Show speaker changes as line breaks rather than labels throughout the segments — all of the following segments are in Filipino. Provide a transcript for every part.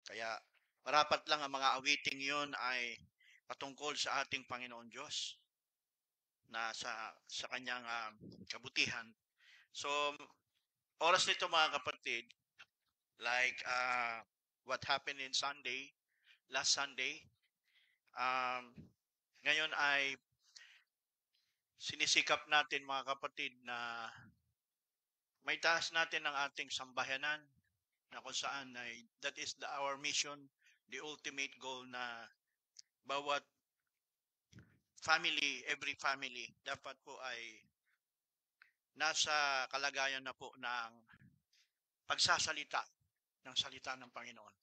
Kaya marapat lang ang mga awiting yun ay patungkol sa ating Panginoon Diyos na sa kanyang kabutihan. So, oras nito mga kapatid, like what happened in Sunday, last Sunday, um, ngayon ay sinisikap natin mga kapatid na may taas natin ang ating sambahanan na kung saan ay that is our mission, the ultimate goal na bawat family, every family dapat po ay nasa kalagayan na po ng pagsasalita ng salita ng Panginoon.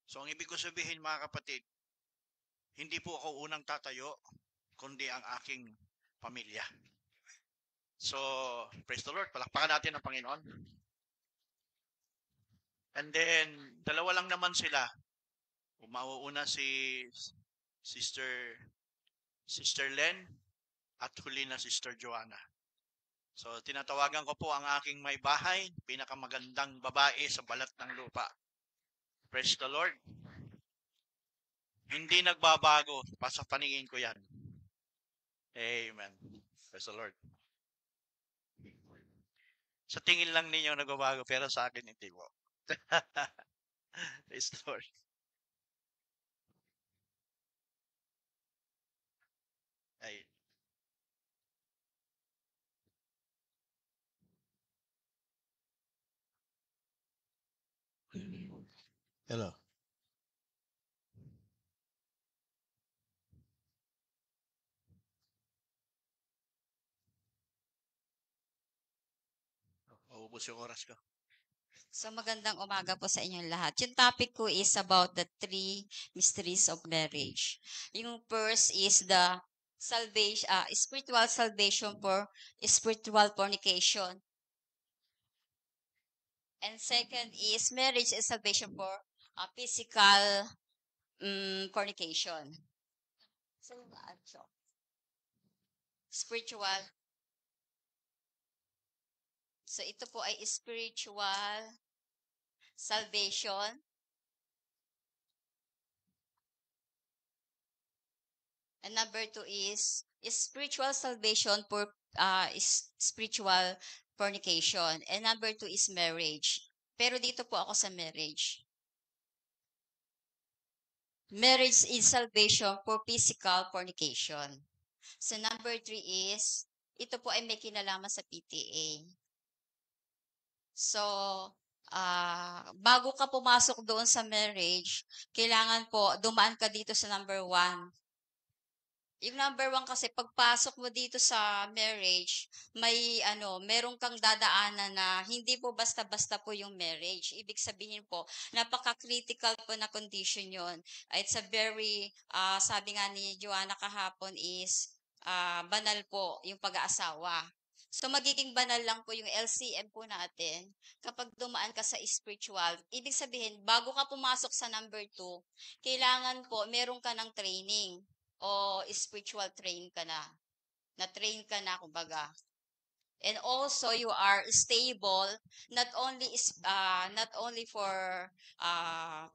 So ang ibig ko sabihin mga kapatid, hindi po ako unang tatayo, kundi ang aking pamilya. So, praise the Lord, palakpakan natin ang Panginoon. And then, dalawa lang naman sila. Mauuna si Sister Len at huli na Sister Joanna. So, tinatawagan ko po ang aking may bahay, pinakamagandang babae sa balat ng lupa. Praise the Lord. Hindi nagbabago, pa sa paningin ko yan. Amen. Praise the Lord. Sa tingin lang ninyo nagbabago, pero sa akin hindi po. Praise the Lord. Ay. Hello. Maubos yung oras ko.
So magandang umaga po sa inyong lahat. Yung topic ko is about the three mysteries of marriage. Yung first is the salvation, spiritual salvation for spiritual fornication. And second is marriage is salvation for physical fornication. So yung spiritual. So ito po ay spiritual salvation. And number two is spiritual salvation for spiritual fornication. And number two is marriage. Pero dito po ako sa marriage. Marriage is salvation for physical fornication. So number three is, ito po ay may kinalaman sa PTA. So, bago ka pumasok doon sa marriage, kailangan po dumaan ka dito sa number one. Yung number one kasi pagpasok mo dito sa marriage, may meron kang dadaanan na hindi po basta-basta po yung marriage. Ibig sabihin po, napaka-critical po na condition yon. It's a very, sabi nga ni Joanna kahapon is, banal po yung pag-aasawa. So magiging banal lang po yung LCM po natin kapag dumaan ka sa spiritual. Ibig sabihin, bago ka pumasok sa number two, kailangan po meron ka ng training o spiritual train ka na. Na-train ka na, kumbaga. And also, you are stable, not only for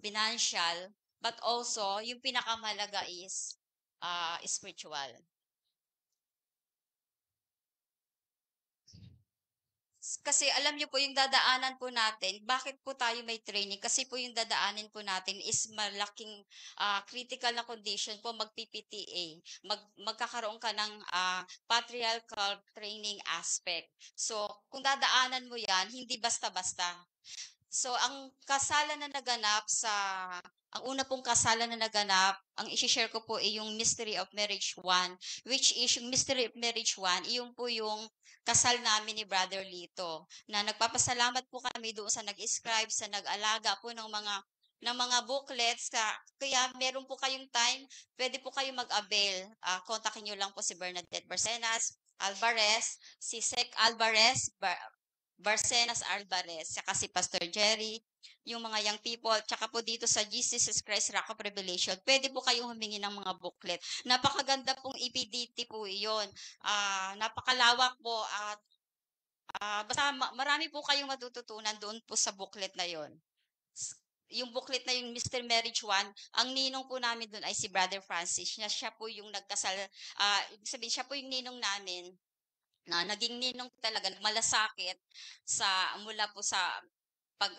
financial, but also, yung pinakamalaga is spiritual. Kasi alam niyo po yung dadaanan po natin, bakit po tayo may training? Kasi po yung dadaanin po natin is malaking critical na condition po mag-PPTA. Magkakaroon ka ng patriarchal training aspect. So, kung dadaanan mo yan, hindi basta-basta. So, ang una pong kasalan na naganap, ang isi-share ko po ay yung Mystery of Marriage 1, which is yung Mystery of Marriage 1, iyon po yung kasal namin ni Brother Lito. Na nagpapasalamat po kami doon sa nag-scribe, sa nag-alaga po ng mga booklets. Kaya meron po kayong time, pwede po kayo mag-avail. Kontakin nyo lang po si Bernadette Barcenas Alvarez, si Sec Alvarez, Barcenas Alvarez, saka si Pastor Jerry, yung mga young people, tsaka po dito sa Jesus Christ Rock of Revelation, pwede po kayong humingi ng mga booklet. Napakaganda pong EPDT po iyon. Napakalawak po at basta marami po kayong matututunan doon po sa booklet na yon. yung booklet na yung Mr. Marriage 1, ang ninong po namin doon ay si Brother Francis. Siya po yung nagkasal, ibig sabihin, siya po yung ninong namin na naging ninong talaga, malasakit mula po sa pag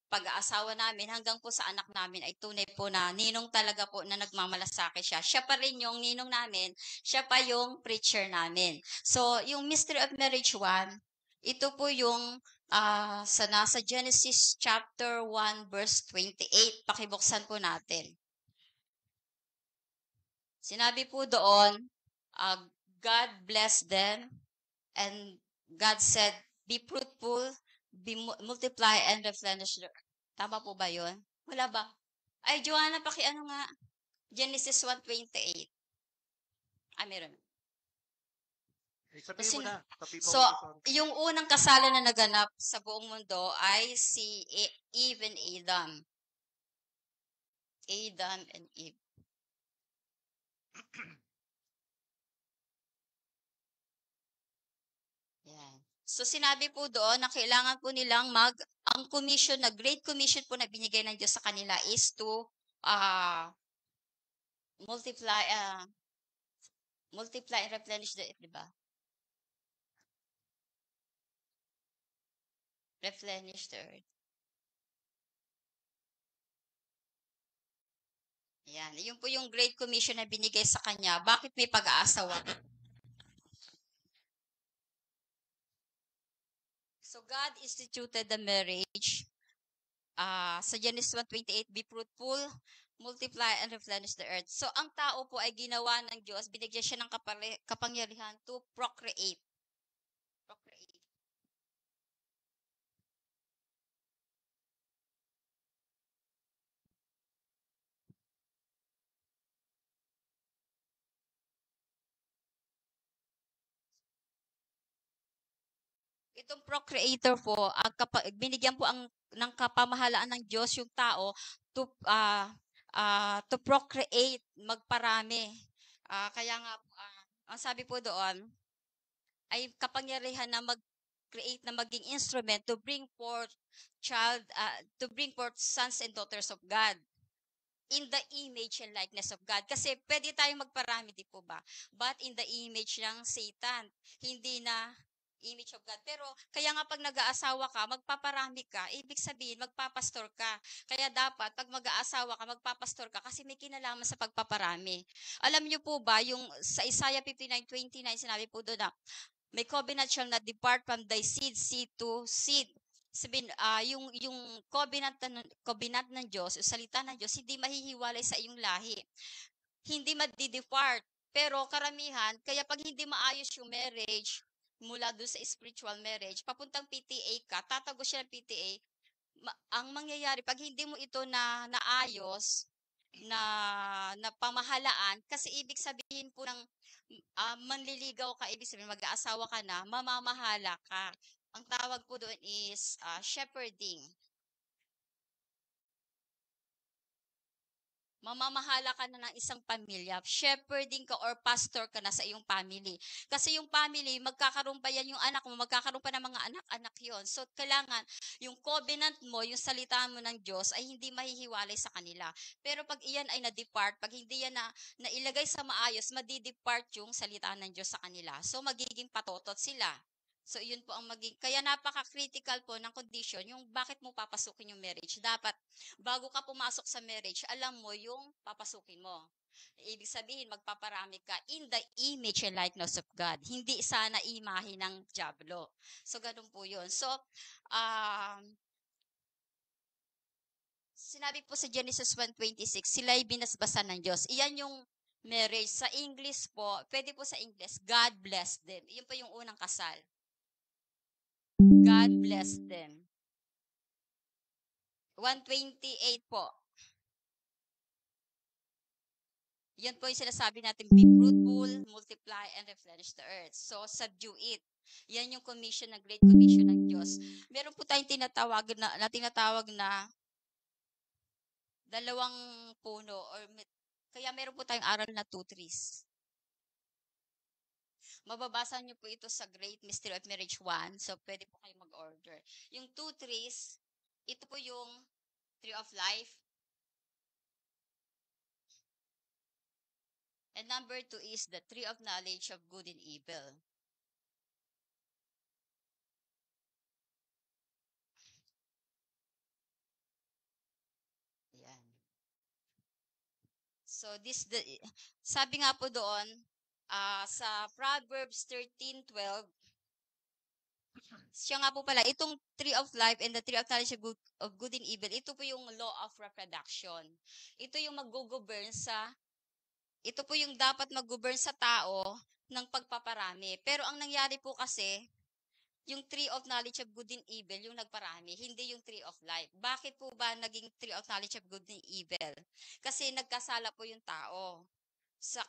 pag-aasawa namin hanggang po sa anak namin ay tunay po na ninong talaga po na nagmamalasakit siya. Siya pa rin yung ninong namin, siya pa yung preacher namin. So, yung Mystery of Marriage 1, ito po yung sa nasa Genesis chapter 1 verse 28. Pakibuksan po natin. Sinabi po doon, God blessed them and God said, be fruitful, multiply and replenish the earth. Tama po ba yun? Wala ba? Ay, Joanna, ano nga? Genesis 1:28. Meron.
Sabihin mo na.
So, yung unang kasalan na naganap sa buong mundo ay si Eve and Adam. Adam and Eve. Yan. So, sinabi po doon na kailangan po nilang ang commission, na great commission po na binigay ng Diyos sa kanila is to multiply, multiply and replenish the earth, di ba? Replenish the earth. Yan. Yun po yung great commission na binigay sa kanya. Bakit may pag-aasawa? So, God instituted the marriage. Sa Genesis 1:28, be fruitful, multiply, and replenish the earth. So, ang tao po ay ginawa ng Diyos, binigyan siya ng kapangyarihan to procreate. Procreate. Itong procreator po, binigyan po ng kapamahalaan ng Diyos yung tao to procreate, magparami. Kaya nga, ang sabi po doon, ay kapangyarihan na mag-create na maging instrument to bring forth sons and daughters of God in the image and likeness of God. Kasi pwede tayong magparami, di po ba? But in the image ng Satan, hindi na image of God. Pero kaya nga pag nag-aasawa ka, magpaparami ka, ibig sabihin magpapastor ka. Kaya dapat pag mag-aasawa ka, magpapastor ka kasi may kinalaman sa pagpaparami. Alam niyo po ba, yung sa Isaiah 59:29, sinabi po doon na, may covenant shall not depart from thy seed to seed. Sabihin, yung covenant ng Diyos, yung salita ng Diyos, hindi mahihiwalay sa iyong lahi. Hindi madi-depart. Pero karamihan, kaya pag hindi maayos yung marriage, mula doon sa spiritual marriage, papuntang PTA ka, tatago siya ng PTA, ang mangyayari, pag hindi mo ito naayos, na pamahalaan, kasi ibig sabihin po ng manliligaw ka, ibig sabihin mag-aasawa ka na, mamamahala ka. Ang tawag po doon is shepherding. Mamamahala ka na ng isang pamilya, shepherding ka or pastor ka na sa iyong family. Kasi yung family, magkakaroon pa yan yung anak mo, magkakaroon pa ng mga anak-anak yon. So, kailangan yung covenant mo, yung salita mo ng Diyos ay hindi mahihiwalay sa kanila. Pero pag iyan ay na-depart, pag hindi yan nailagay sa maayos, madi-depart yung salita ng Diyos sa kanila. So, magiging patotot sila. So, yun po ang kaya napaka-critical po ng condition, yung bakit mo papasukin yung marriage. Dapat, bago ka pumasok sa marriage, alam mo yung papasukin mo. Ibig sabihin, magpaparami ka in the image and likeness of God. Hindi sana imahe ng Diablo. So, ganun po yun. So, sinabi po sa Genesis 1:26, sila'y binasbasan ng Diyos. Iyan yung marriage. Sa English po, pwede po sa English, God bless them. Iyon po yung unang kasal. God bless them. 1:28 po. Yan po yung sinasabi natin, be fruitful, multiply, and replenish the earth. So, subdue it. Yan yung commission, na great commission ng Diyos. Meron po tayong tinatawag na dalawang puno, kaya meron po tayong aral na 2 trees. Mababasa niyo po ito sa Great Mystery of Marriage 1. So, pwede po kayo mag-order. Yung 2 trees, ito po yung Tree of life. And number 2 is the tree of knowledge of good and evil. Yan. So sabi nga po doon, sa Proverbs 13:12, siya nga po pala, itong tree of life and the tree of knowledge of good and evil, ito po yung law of reproduction. Ito yung mag-govern ito po yung dapat mag-govern sa tao ng pagpaparami. Pero ang nangyari po kasi, yung tree of knowledge of good and evil, yung nagparami, hindi yung tree of life. Bakit po ba naging tree of knowledge of good and evil? Kasi nagkasala po yung tao.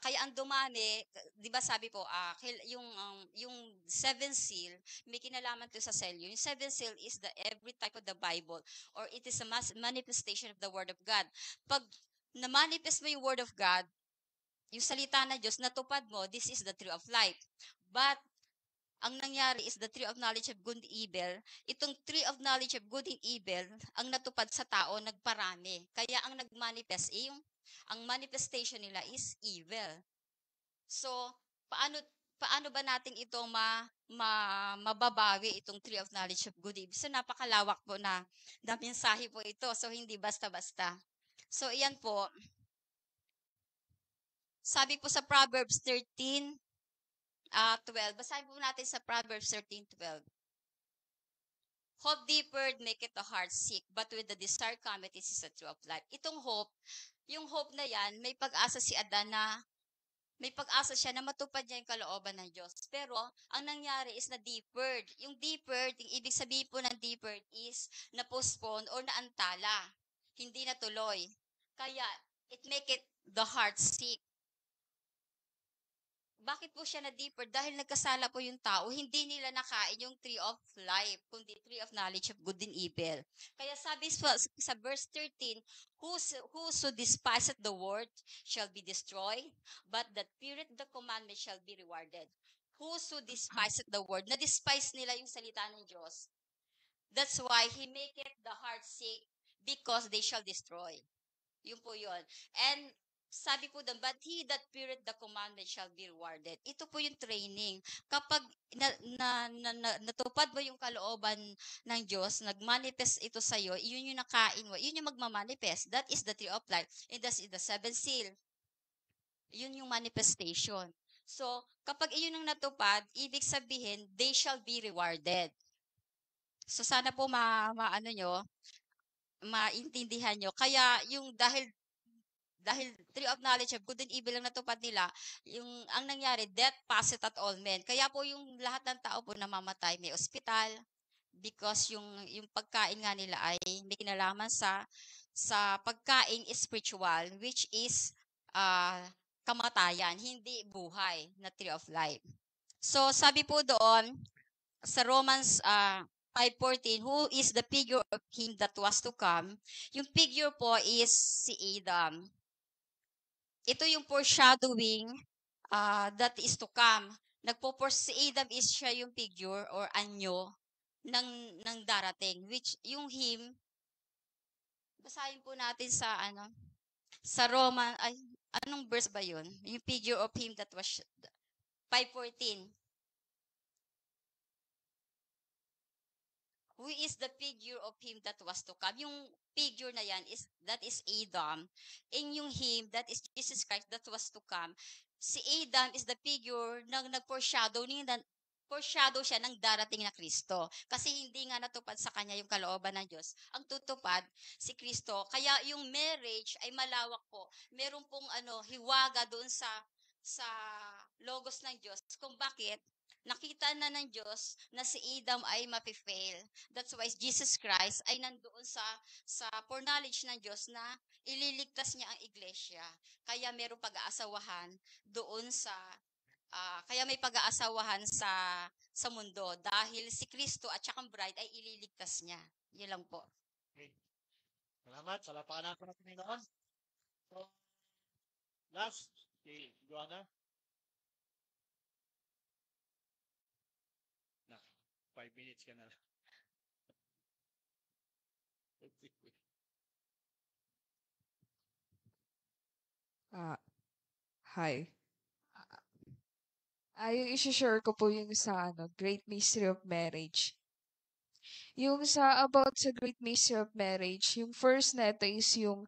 Kaya ang dumami, 'di ba sabi po, yung seven seal, may kinalaman to sa selyo. Yung seven seal is the every type of the Bible, or it is a manifestation of the Word of God. Pag na-manifest mo yung Word of God, yung salita na Diyos, natupad mo, this is the tree of life. But ang nangyari is the tree of knowledge of good and evil. Itong tree of knowledge of good and evil, ang natupad sa tao, nagparami. Kaya ang nagmanifest, ang manifestation nila is evil. So, paano ba natin ito mababawi, itong tree of knowledge of good and evil? So, napakalawak po na mensahe po ito. So, hindi basta-basta. So, iyan po. Sabi po sa Proverbs 13, 12. Basahin po natin sa Proverbs 13:12. Hope deferred maketh the heart sick, but with the desire cometh is the tree of life. Itong hope, yung hope na yan, may pag-asa si Adan na, may pag-asa siya na matupad niya yung kalooban ng Diyos. Pero, ang nangyari is na deferred. Yung deferred, yung ibig sabihin po ng deferred is na-postpone or naantala. Hindi natuloy. Kaya, it make it the heart sick. Bakit po siya na-deeper? Dahil nagkasala po yung tao, hindi nila nakain yung tree of life, kundi tree of knowledge of good and evil. Kaya sabi sa verse 13, whoso despiseth the word shall be destroyed, but that feareth the commandment shall be rewarded. Whoso despiseth the word, na-despise nila yung salita ng Diyos. That's why He maketh the heart sick, because they shall destroy. Yun po yun. And sabi po doon, but he that feareth the commandment shall be rewarded. Ito po yung training. Kapag natupad mo yung kalooban ng Diyos, nagmanifest ito sa iyo, yun yung nakain mo, yun yung magmamanifest. That is the tree of life. And that is the seven seal. Yun yung manifestation. So, kapag iyon ang natupad, ibig sabihin, they shall be rewarded. So, sana po maano nyo, maintindihan nyo. Kaya, yung dahil tree of knowledge of good and evil ang natupad nila, ang nangyari, death passeth at all men. Kaya po yung lahat ng tao po namamatay, may ospital, because yung pagkain nga nila ay may kinalaman sa pagkain spiritual, which is kamatayan, hindi buhay na tree of life. So, sabi po doon, sa Romans 5:14, who is the figure of him that was to come? Yung figure po is si Adam. Ito yung foreshadowing that is to come. Si Adam is siya yung figure or anyo ng darating, which yung him, basahin po natin sa Roman, anong verse ba yun? Yung figure of him that was 5:14. Who is the figure of him that was to come? Yung figure na yan, that is Adam. And yung him, that is Jesus Christ, that was to come. Si Adam is the figure ng nag-foreshadow siya ng darating na Kristo. Kasi hindi nga natupad sa kanya yung kalooban ng Diyos. Ang tutupad, si Kristo. Kaya yung marriage ay malawak po. Meron pong hiwaga doon sa logos ng Diyos. Kung bakit, nakita na ng Diyos na si Adam ay mapifail. That's why Jesus Christ ay nandoon sa foreknowledge ng Diyos na ililigtas niya ang iglesia. Kaya mayroong pag-aasawahan doon kaya may pag-aasawahan sa mundo dahil si Kristo at saka ang bride ay ililigtas niya. Yun lang po.
Okay. Salamat. Salapakan natin ng Panginoon. So, last, si Joanna. Na, 5 minutes ka na.
Ah, Hi. Yung isi-share ko po yung sa Great Mystery of Marriage. Yung sa about sa Great Mystery of Marriage, yung first neto is yung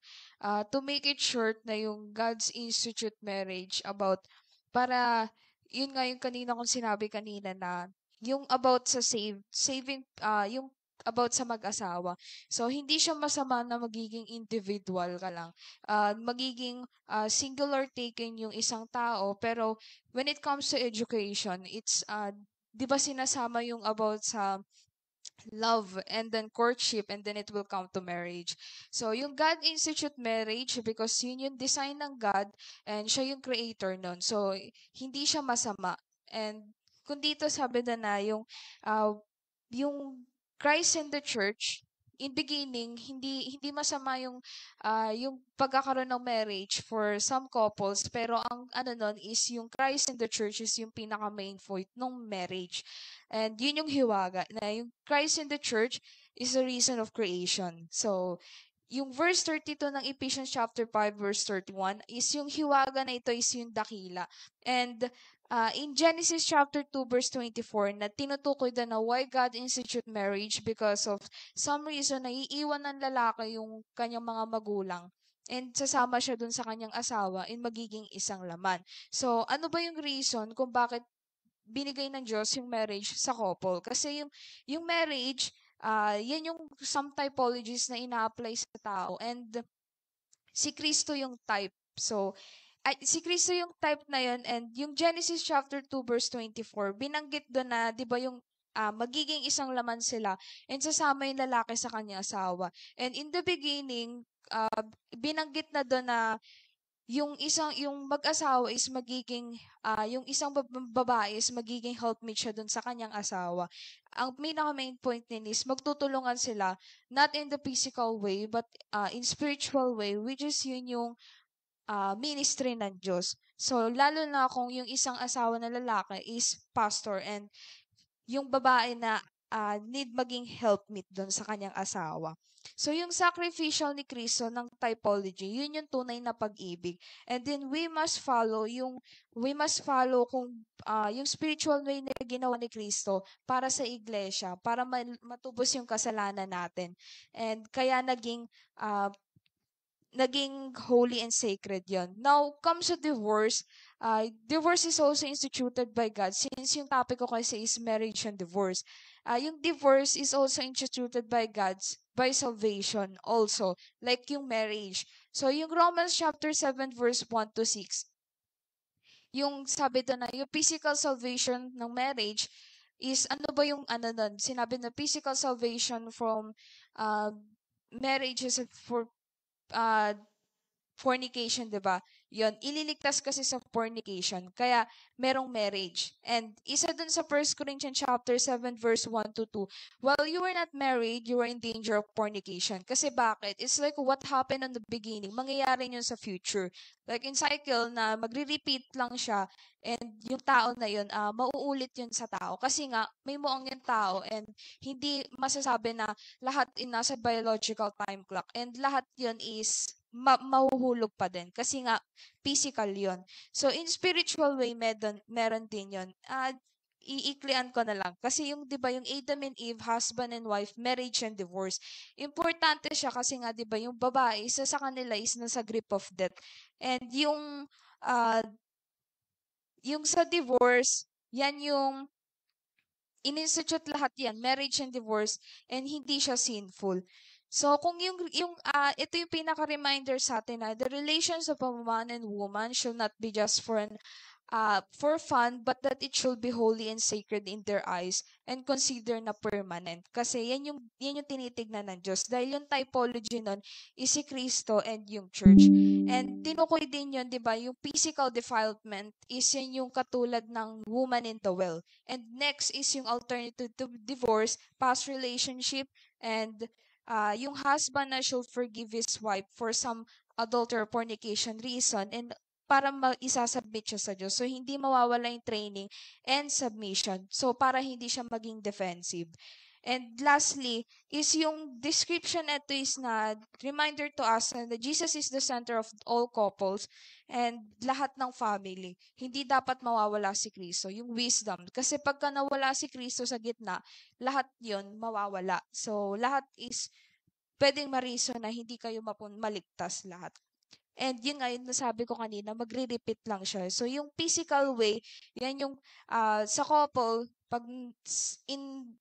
to make it short na yung God's Institute Marriage about para yun nga yung kanina kong sinabi kanina na yung about sa saving yung about sa mag-asawa. So hindi siya masama na magiging individual ka lang. Magiging singular taken yung isang tao pero when it comes to education, it's 'di ba sinasama yung about sa love and then courtship and then it will come to marriage. So yung God institute marriage because yun yung design ng God and siya yung creator nun. So hindi siya masama. And kung dito sabi na yung Christ and the church in beginning hindi masama yung pagkakaroon ng marriage for some couples pero ang ano nun is yung Christ and the church is yung pinaka main point ng marriage. And yun yung hiwaga na yung Christ in the church is the reason of creation. So, yung verse 32 ng Ephesians chapter 5 verse 31 is yung hiwaga na ito is yung dakila. And in Genesis chapter 2 verse 24 na tinutukoy na why God institute marriage because of some reason na iiwan ng lalaki yung kanyang mga magulang and sasama siya dun sa kanyang asawa in magiging isang laman. So, ano ba yung reason kung bakit binigay ng Diyos yung marriage sa couple. Kasi yung marriage, yan yung some typologies na ina-apply sa tao. And si Kristo yung type. So, si Kristo yung type na yun. And yung Genesis chapter 2 verse 24, binanggit doon na, di ba yung magiging isang laman sila and sasama yung lalaki sa kanyang asawa. And in the beginning, binanggit na doon na yung mag-asawa is magiging yung isang babae is magiging helpmate siya dun sa kanyang asawa. Ang pinaka main point din is magtutulungan sila not in the physical way but in spiritual way which is yun yung ministry ng Diyos. So lalo na kung yung isang asawa na lalaki is pastor and yung babae na need maging helpmeet doon sa kanyang asawa. So, yung sacrificial ni Kristo ng typology, yun yung tunay na pag-ibig. And then, we must follow kung yung spiritual way na ginawa ni Kristo para sa iglesia, para matubos yung kasalanan natin. And kaya naging holy and sacred yon. Now, comes to divorce. Divorce is also instituted by God since yung topic ko kasi is marriage and divorce. Yung divorce is also instituted by by salvation also, like yung marriage. So, yung Romans chapter 7 verse 1 to 6, yung sabi doon na yung physical salvation ng marriage is ano ba yung ano nun? Sinabi na physical salvation from uh, marriage is for uh, fornication, 'di ba? 'Yon, ililigtas kasi sa fornication. Kaya merong marriage. And isa dun sa 1 Corinthians chapter 7 verse 1 to 2. While you were not married, you were in danger of fornication. Kasi bakit? It's like what happened in the beginning, mangyayari yun sa future. Like in cycle na magre-repeat lang siya and yung tao na yun, mauulit yun sa tao. Kasi nga, may muang yung tao and hindi masasabi na lahat nasa biological time clock and lahat yun is mahuhulog pa din kasi nga physical yon. So in spiritual way meron din yon. Iiklian ko na lang kasi yung 'di ba yung Adam and Eve, husband and wife, marriage and divorce. Importante siya kasi nga 'di ba yung babae isa sa kanila is nasa grip of death. And uh, yung sa divorce, yan yung in-institute lahat yan, marriage and divorce, and hindi siya sinful. So, kung ito yung pinaka-reminder sa atin na the relations of a man and woman should not be just for fun, but that it should be holy and sacred in their eyes and consider na permanent. Kasi yan yung tinitignan ng Diyos. Dahil yung typology nun is si Kristo and yung church. And tinukoy din yun, di ba, yung physical defilement is yan yung katulad ng woman in the well. And next is yung alternative to divorce, past relationship, and yung husband na should forgive his wife for some adultery or fornication reason and para isasubmit siya sa Diyos. So, hindi mawawala yung training and submission. So, para hindi siya maging defensive. And lastly, is yung description ito is na reminder to us na Jesus is the center of all couples and lahat ng family. Hindi dapat mawawala si Kristo, yung wisdom. Kasi pagka nawala si Kristo sa gitna, lahat yon mawawala. So, lahat is pwedeng mariso na hindi kayo maligtas lahat. And yun nga, yung nasabi ko kanina, magre-repeat lang siya. So, yung physical way, yan yung sa couple, pag in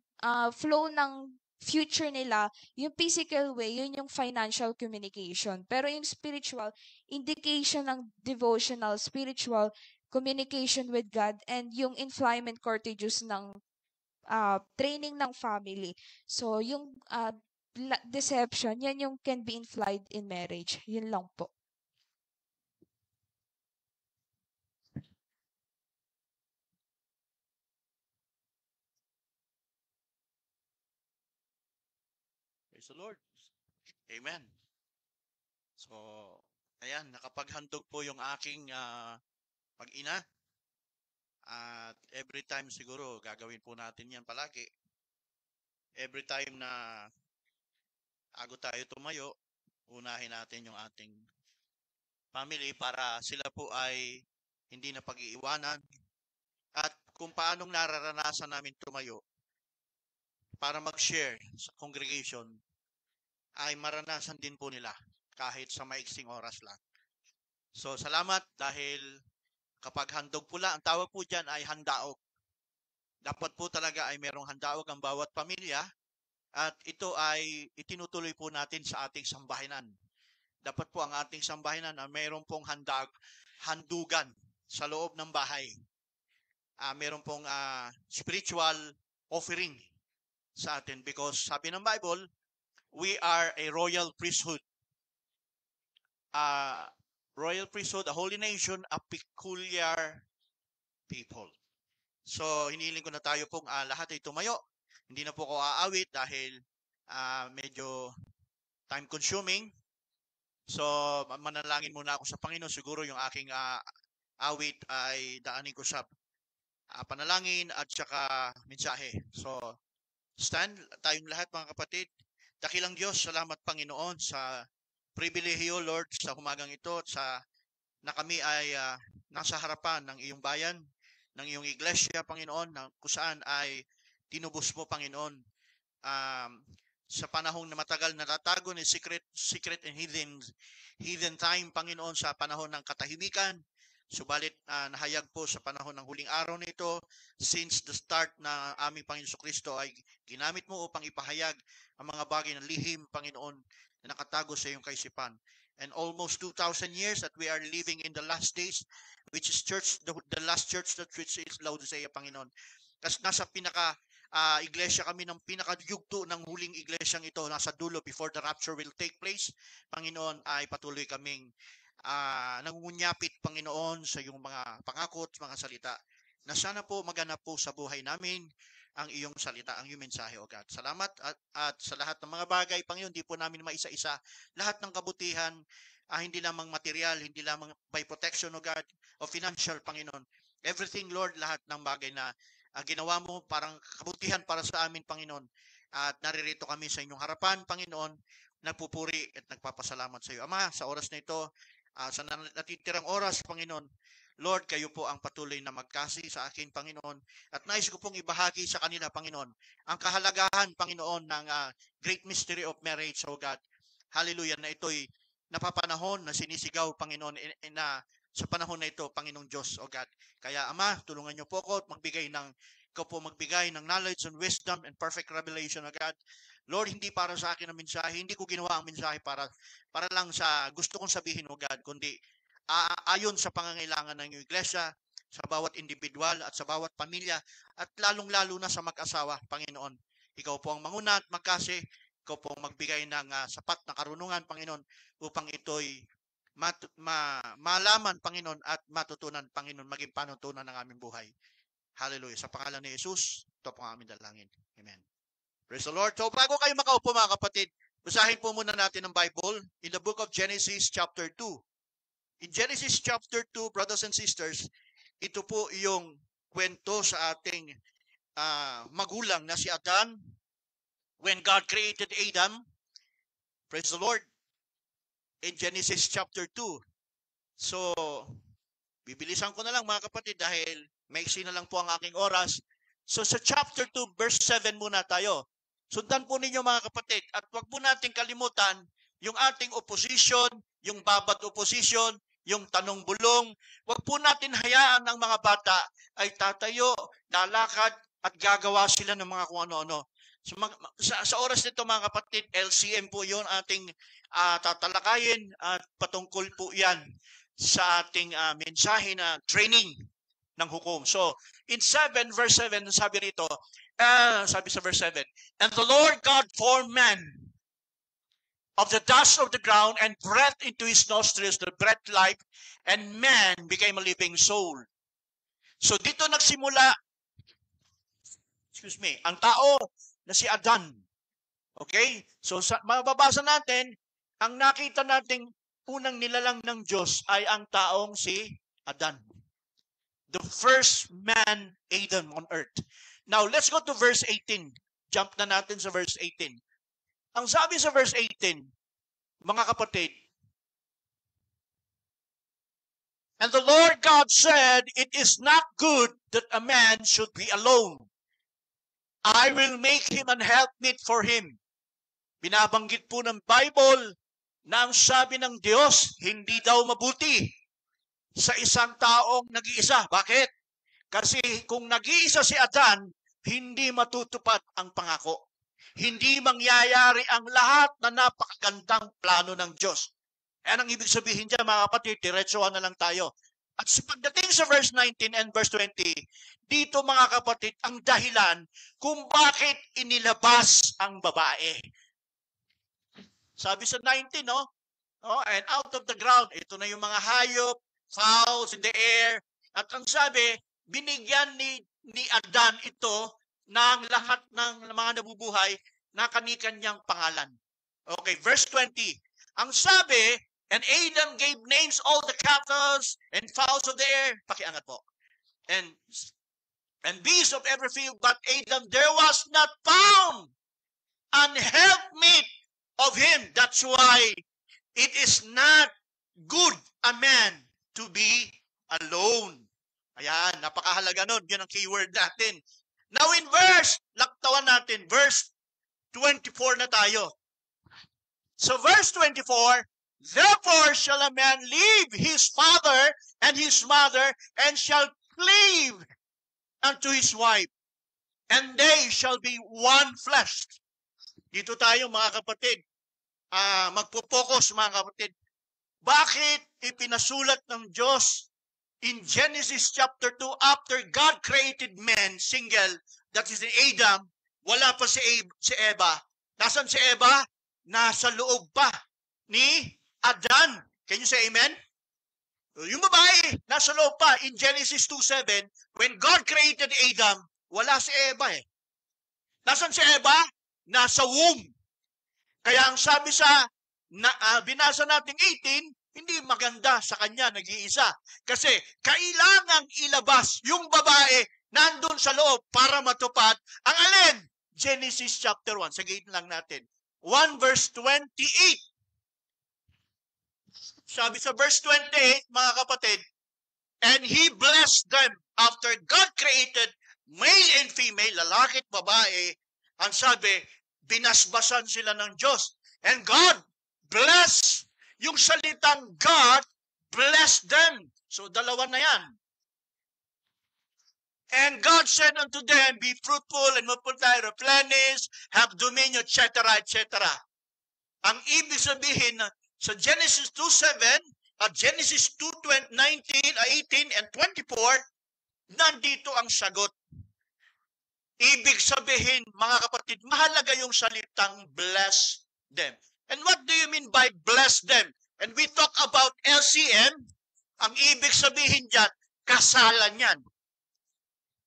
flow ng future nila, yung physical way, yun yung financial communication. Pero yung spiritual, indication ng devotional, spiritual communication with God, and yung inflammation corteges ng training ng family. So, yung deception, yan yung can be implied in marriage. Yun lang po.
Praise the Lord.
Amen. So, ayan, nakapaghandog po yung aking mag-ina. At every time siguro, gagawin po natin yan palagi. Every time na bago tayo tumayo, unahin natin yung ating family para sila po ay hindi na pag-iiwanan. At kung paanong nararanasan namin tumayo para mag-share sa congregation, ay maranasan din po nila kahit sa maiksing oras lang. So, salamat dahil kapag handog pula, ang tawag po dyan ay handaog. Dapat po talaga ay merong handaog ang bawat pamilya at ito ay itinutuloy po natin sa ating sambahinan. Dapat po ang ating sambahinan ay mayroon pong handugan sa loob ng bahay. Mayroon pong spiritual offering sa atin because sabi ng Bible, we are a royal priesthood. Royal priesthood, a holy nation, a peculiar people. So, hinihiling ko na tayo pong lahat ay tumayo. Hindi na po ako aawit dahil medyo time-consuming. So, manalangin muna ako sa Panginoon. Siguro yung aking awit ay daanin ko sa panalangin at saka mensahe. So, stand tayong lahat mga kapatid. Dakilang Diyos, salamat Panginoon sa pribilehiyo, Lord, sa umagang ito at na kami ay nasa harapan ng iyong bayan, ng iyong iglesia, Panginoon, kung saan ay tinubos mo, Panginoon, sa panahong na matagal na natago ni secret and hidden time, Panginoon, sa panahon ng katahimikan. Subalit nahayag po sa panahon ng huling araw nito, since the start na aming Panginoon Kristo ay ginamit mo upang ipahayag ang mga bagay na lihim, Panginoon, na nakatago sa iyong kaisipan. And almost 2,000 years that we are living in the last days, which is the last church that which is Laodicea, Panginoon. Kasi nasa iglesia kami ng pinakayugto ng huling iglesyang ito, nasa dulo before the rapture will take place. Panginoon, ay patuloy kaming nangungunyapit, Panginoon, sa iyong mga pangako at mga salita na sana po maganap po sa buhay namin ang iyong salita, ang iyong mensahe, O God. Salamat at sa lahat ng mga bagay, Panginoon, hindi po namin maisa-isa lahat ng kabutihan, hindi lamang material, hindi lamang by protection, O God, o financial, Panginoon. Everything, Lord, lahat ng bagay na ginawa mo parang kabutihan para sa amin, Panginoon. At naririto kami sa inyong harapan, Panginoon, nagpupuri at nagpapasalamat sa iyo. Ama, sa oras na ito, sa natitirang oras, Panginoon, Lord, kayo po ang patuloy na magkasi sa akin, Panginoon. At nais ko pong ibahagi sa kanila, Panginoon, ang kahalagahan, Panginoon, ng great mystery of marriage, O God. Hallelujah, na ito'y napapanahon na sinisigaw, Panginoon, na sa panahon na ito, Panginoong Diyos, O God. Kaya, Ama, tulungan niyo po ako at ikaw po magbigay ng knowledge and wisdom and perfect revelation, O God. Lord, hindi para sa akin ang mensahe, hindi ko ginawa ang mensahe para lang sa gusto kong sabihin, O God, kundi ayon sa pangangailangan ng iyong iglesia, sa bawat individual at sa bawat pamilya, at lalong-lalo na sa mag-asawa, Panginoon. Ikaw po ang manguna at magkasi, ikaw po ang magbigay ng sapat na karunungan, Panginoon, upang ito'y malaman, Panginoon, at matutunan, Panginoon, maging panutunan ng aming buhay. Hallelujah. Sa pangalan ni Jesus, ito po ang aming dalangin. Amen. Praise the Lord. So, bago kayo makaupo, mga kapatid, basahin po muna natin ang Bible in the book of Genesis chapter 2. In Genesis chapter 2, brothers and sisters, ito po yung kwento sa ating magulang na si Adan
when God created Adam, praise the Lord, in Genesis chapter 2. So, bibilisan ko na lang mga kapatid dahil maiksi na lang po ang aking oras. So sa chapter 2, verse 7 muna tayo. Sundan po ninyo mga kapatid at wag po natin kalimutan yung ating opposition, yung babat opposition, yung tanong bulong. Wag po natin hayaan ang mga bata ay tatayo, lalakad at gagawa sila ng mga kung ano-ano. So, sa oras nito mga kapatid, LCM po yun ating tatalakayin at patungkol po yan sa ating mensahe na training ng hukom. So, in 7, verse 7, sabi rito, sabi sa verse 7, and the Lord God formed man of the dust of the ground and breathed into his nostrils the breath life, and man became a living soul. So, dito nagsimula, ang tao na si Adan. Okay? So, mababasa natin, ang nakita nating unang nilalang ng Diyos ay ang taong si Adan. The first man, Adam on earth. Now, let's go to verse 18. Jump na natin sa verse 18. Ang sabi sa verse 18, mga kapatid, and the Lord God said, it is not good that a man should be alone. I will make him an helpmeet for him. Binabanggit po ng Bible na ang sabi ng Diyos, hindi daw mabuti sa isang taong nag-iisa. Bakit? Kasi kung nag-iisa si Adan, hindi matutupad ang pangako. Hindi mangyayari ang lahat na napakagandang plano ng Diyos. Yan ang ibig sabihin dyan, mga kapatid, diretsuhan na lang tayo. At sa pagdating sa verse 19 and verse 20, dito mga kapatid, ang dahilan kung bakit inilabas ang babae. Sabi sa 19, no? Oh, and out of the ground, ito na yung mga hayop, fowls in the air. At ang sabi, binigyan ni Adan ito ng lahat ng mga nabubuhay na kanikanyang pangalan. Okay, verse 20. Ang sabi, and Adam gave names all the cattle and fowls of the air. Pakiangat po. And beasts of every field, but Adam there was not found an helpmeet of him. That's why it is not good a man to be alone. Ayan, napakahalaga nun. Yun ang keyword natin. Now in laktawan natin, verse 24 na tayo. So verse 24, therefore shall a man leave his father and his mother, and shall cleave unto his wife, and they shall be one flesh. Dito tayo mga kapatid, magpo-focus mga kapatid. Bakit ipinasulat ng Diyos in Genesis chapter 2, after God created man, single, that is in Adam, wala pa si Eva. Nasaan si Eva? Nasa loob pa ni Adan. Can you say amen? Yung babae, nasa loob pa. In Genesis 2:7, when God created Adam, wala si Eva eh. Nasaan si Eva? Nasa womb. Kaya ang sabi sa binasa nating 18, hindi maganda sa kanya, nag-iisa. Kasi kailangang ilabas yung babae nandun sa loob para matupad ang alin? Genesis chapter 1. Sagihin lang natin. 1 verse 28. Sabi sa verse 28, mga kapatid, and he blessed them after God created male and female, lalaki at babae. Ang sabi, binasbasan sila ng Diyos. And God bless. Yung salitang God bless them. So, dalawa na yan. And God said unto them, be fruitful and multiply, replenish, have dominion, etc., etc. Ang ibig sabihin sa Genesis 2:7 at Genesis 2:19, 18, and 24, nandito ang sagot. Ibig sabihin, mga kapatid, mahalaga yung salitang bless them. And what do you mean by bless them? And we talk about LCM, ang ibig sabihin dyan, kasalan yan.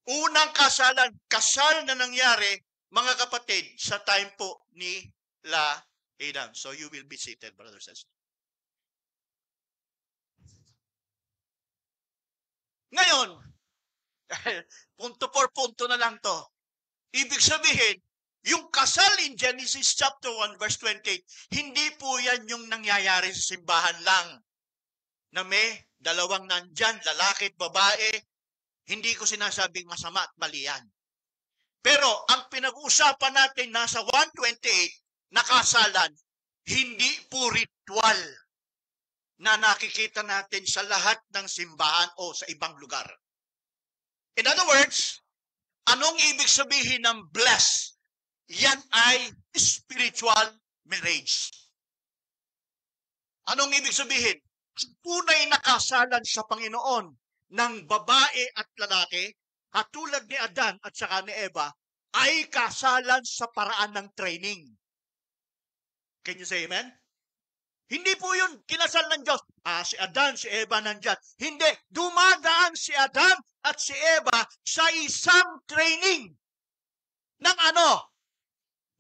Unang kasalan, kasal na nangyari, mga kapatid, sa time po ni Adam. So you will be seated, brothers and sisters. Ngayon, punto por punto na lang to. Ibig sabihin, Yung kasal in Genesis chapter 1 verse 28, hindi po yan yung nangyayari sa simbahan lang. Na may dalawang nandyan, lalaki at babae, hindi ko sinasabing masama at mali yan. Pero ang pinag-uusapan natin nasa 128 na kasalan, hindi po ritual na nakikita natin sa lahat ng simbahan o sa ibang lugar. In other words, anong ibig sabihin ng bless? Yan ay spiritual marriage. Anong ibig sabihin? Tunay na kasalan sa Panginoon ng babae at lalaki, katulad ni Adan at saka ni Eva, ay kasalan sa paraan ng training. Can you say amen? Hindi po yun kinasal ng Diyos. Si Adan, si Eva nandyan. Hindi. Dumadaan si Adan at si Eva sa isang training ng ano?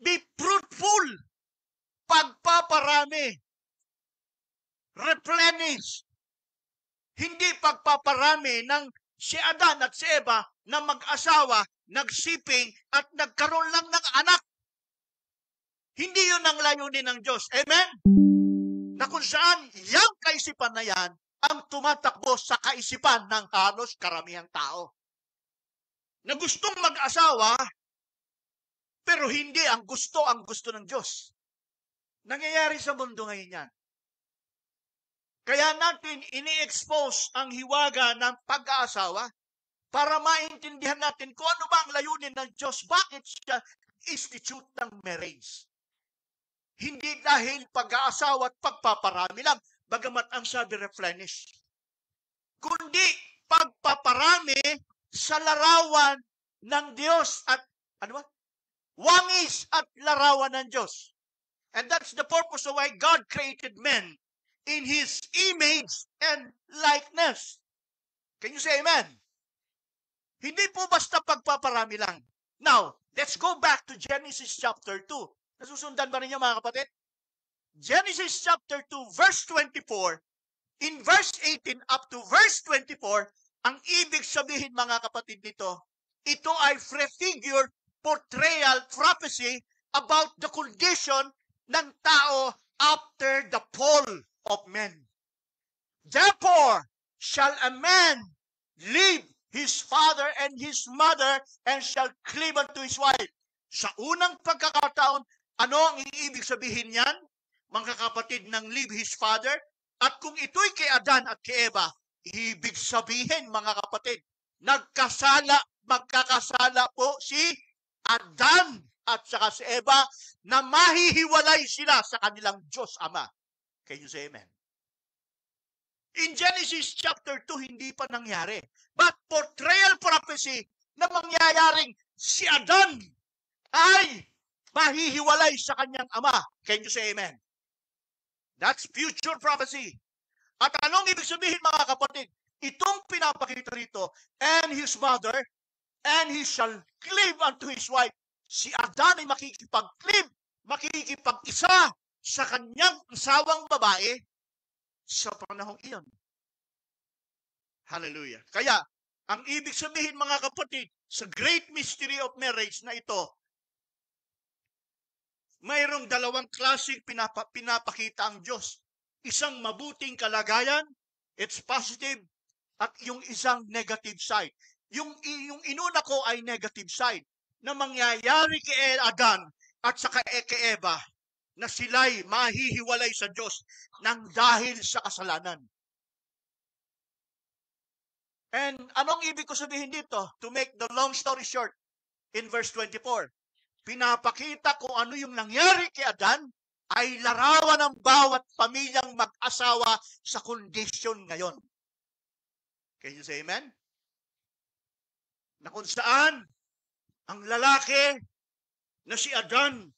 Be fruitful. Pagpaparami. Replenish. Hindi pagpaparami ng si Adan at si Eva na mag-asawa, nagsiping at nagkaroon lang ng anak. Hindi yun ang layunin ng Diyos. Amen? Na kung saan, yung kaisipan na yan ang tumatakbo sa kaisipan ng halos karamihang tao. Na gustong mag-asawa, pero hindi ang gusto ng Diyos. Nangyayari sa mundo ngayon yan. Kaya natin ini-expose ang hiwaga ng pag-aasawa para maintindihan natin kung ano ba ang layunin ng Diyos. Bakit siya institute ng marriage? Hindi dahil pag-aasawa at pagpaparami lang, bagamat ang sabi replenish. Kundi pagpaparami sa larawan ng Diyos at wangis at larawan ng Diyos. And that's the purpose of why God created men in His image and likeness. Can you say amen? Hindi po basta pagpaparami lang. Now, let's go back to Genesis chapter 2. Nasusundan ba ninyo mga kapatid? Genesis chapter 2 verse 24, in verse 18 up to verse 24, ang ibig sabihin mga kapatid nito, ito ay prefigure, portrayal, prophecy about the condition ng tao after the fall of men. Therefore, shall a man leave his father and his mother and shall cleave unto his wife. Sa unang pagkakataon, ano ang ibig sabihin niyan? Mga kapatid, ng leave his father. At kung ito'y kay Adan at kay Eva, ibig sabihin mga kapatid, magkakasala po si Adan at saka si Eva na mahihiwalay sila sa kanilang Diyos Ama. Can you say amen? In Genesis chapter 2, hindi pa nangyari. But portrayal prophecy na mangyayaring si Adan ay mahihiwalay sa kanyang ama. Can you say amen? That's future prophecy. At anong ibig sabihin mga kapatid? Itong pinapakita rito, and his mother, and he shall cleave unto his wife. Si Adan ay makikipag-cleave, makikipag-isa sa kanyang asawang babae sa panahong iyon. Hallelujah. Kaya, ang ibig sabihin mga kapatid, sa great mystery of marriage na ito, mayroong dalawang klaseng pinapakita ang Diyos. Isang mabuting kalagayan, it's positive, at yung isang negative side. Yung inuna ko ay negative side, na mangyayari kay Adan at saka kay Eva, na sila'y mahihiwalay sa Diyos nang dahil sa kasalanan. And anong ibig ko sabihin dito? To make the long story short, in verse 24, pinapakita kung ano yung nangyari kay Adan ay larawan ng bawat pamilyang mag-asawa sa kondisyon ngayon. Can you say amen? Na kung saan ang lalaki na si Adan,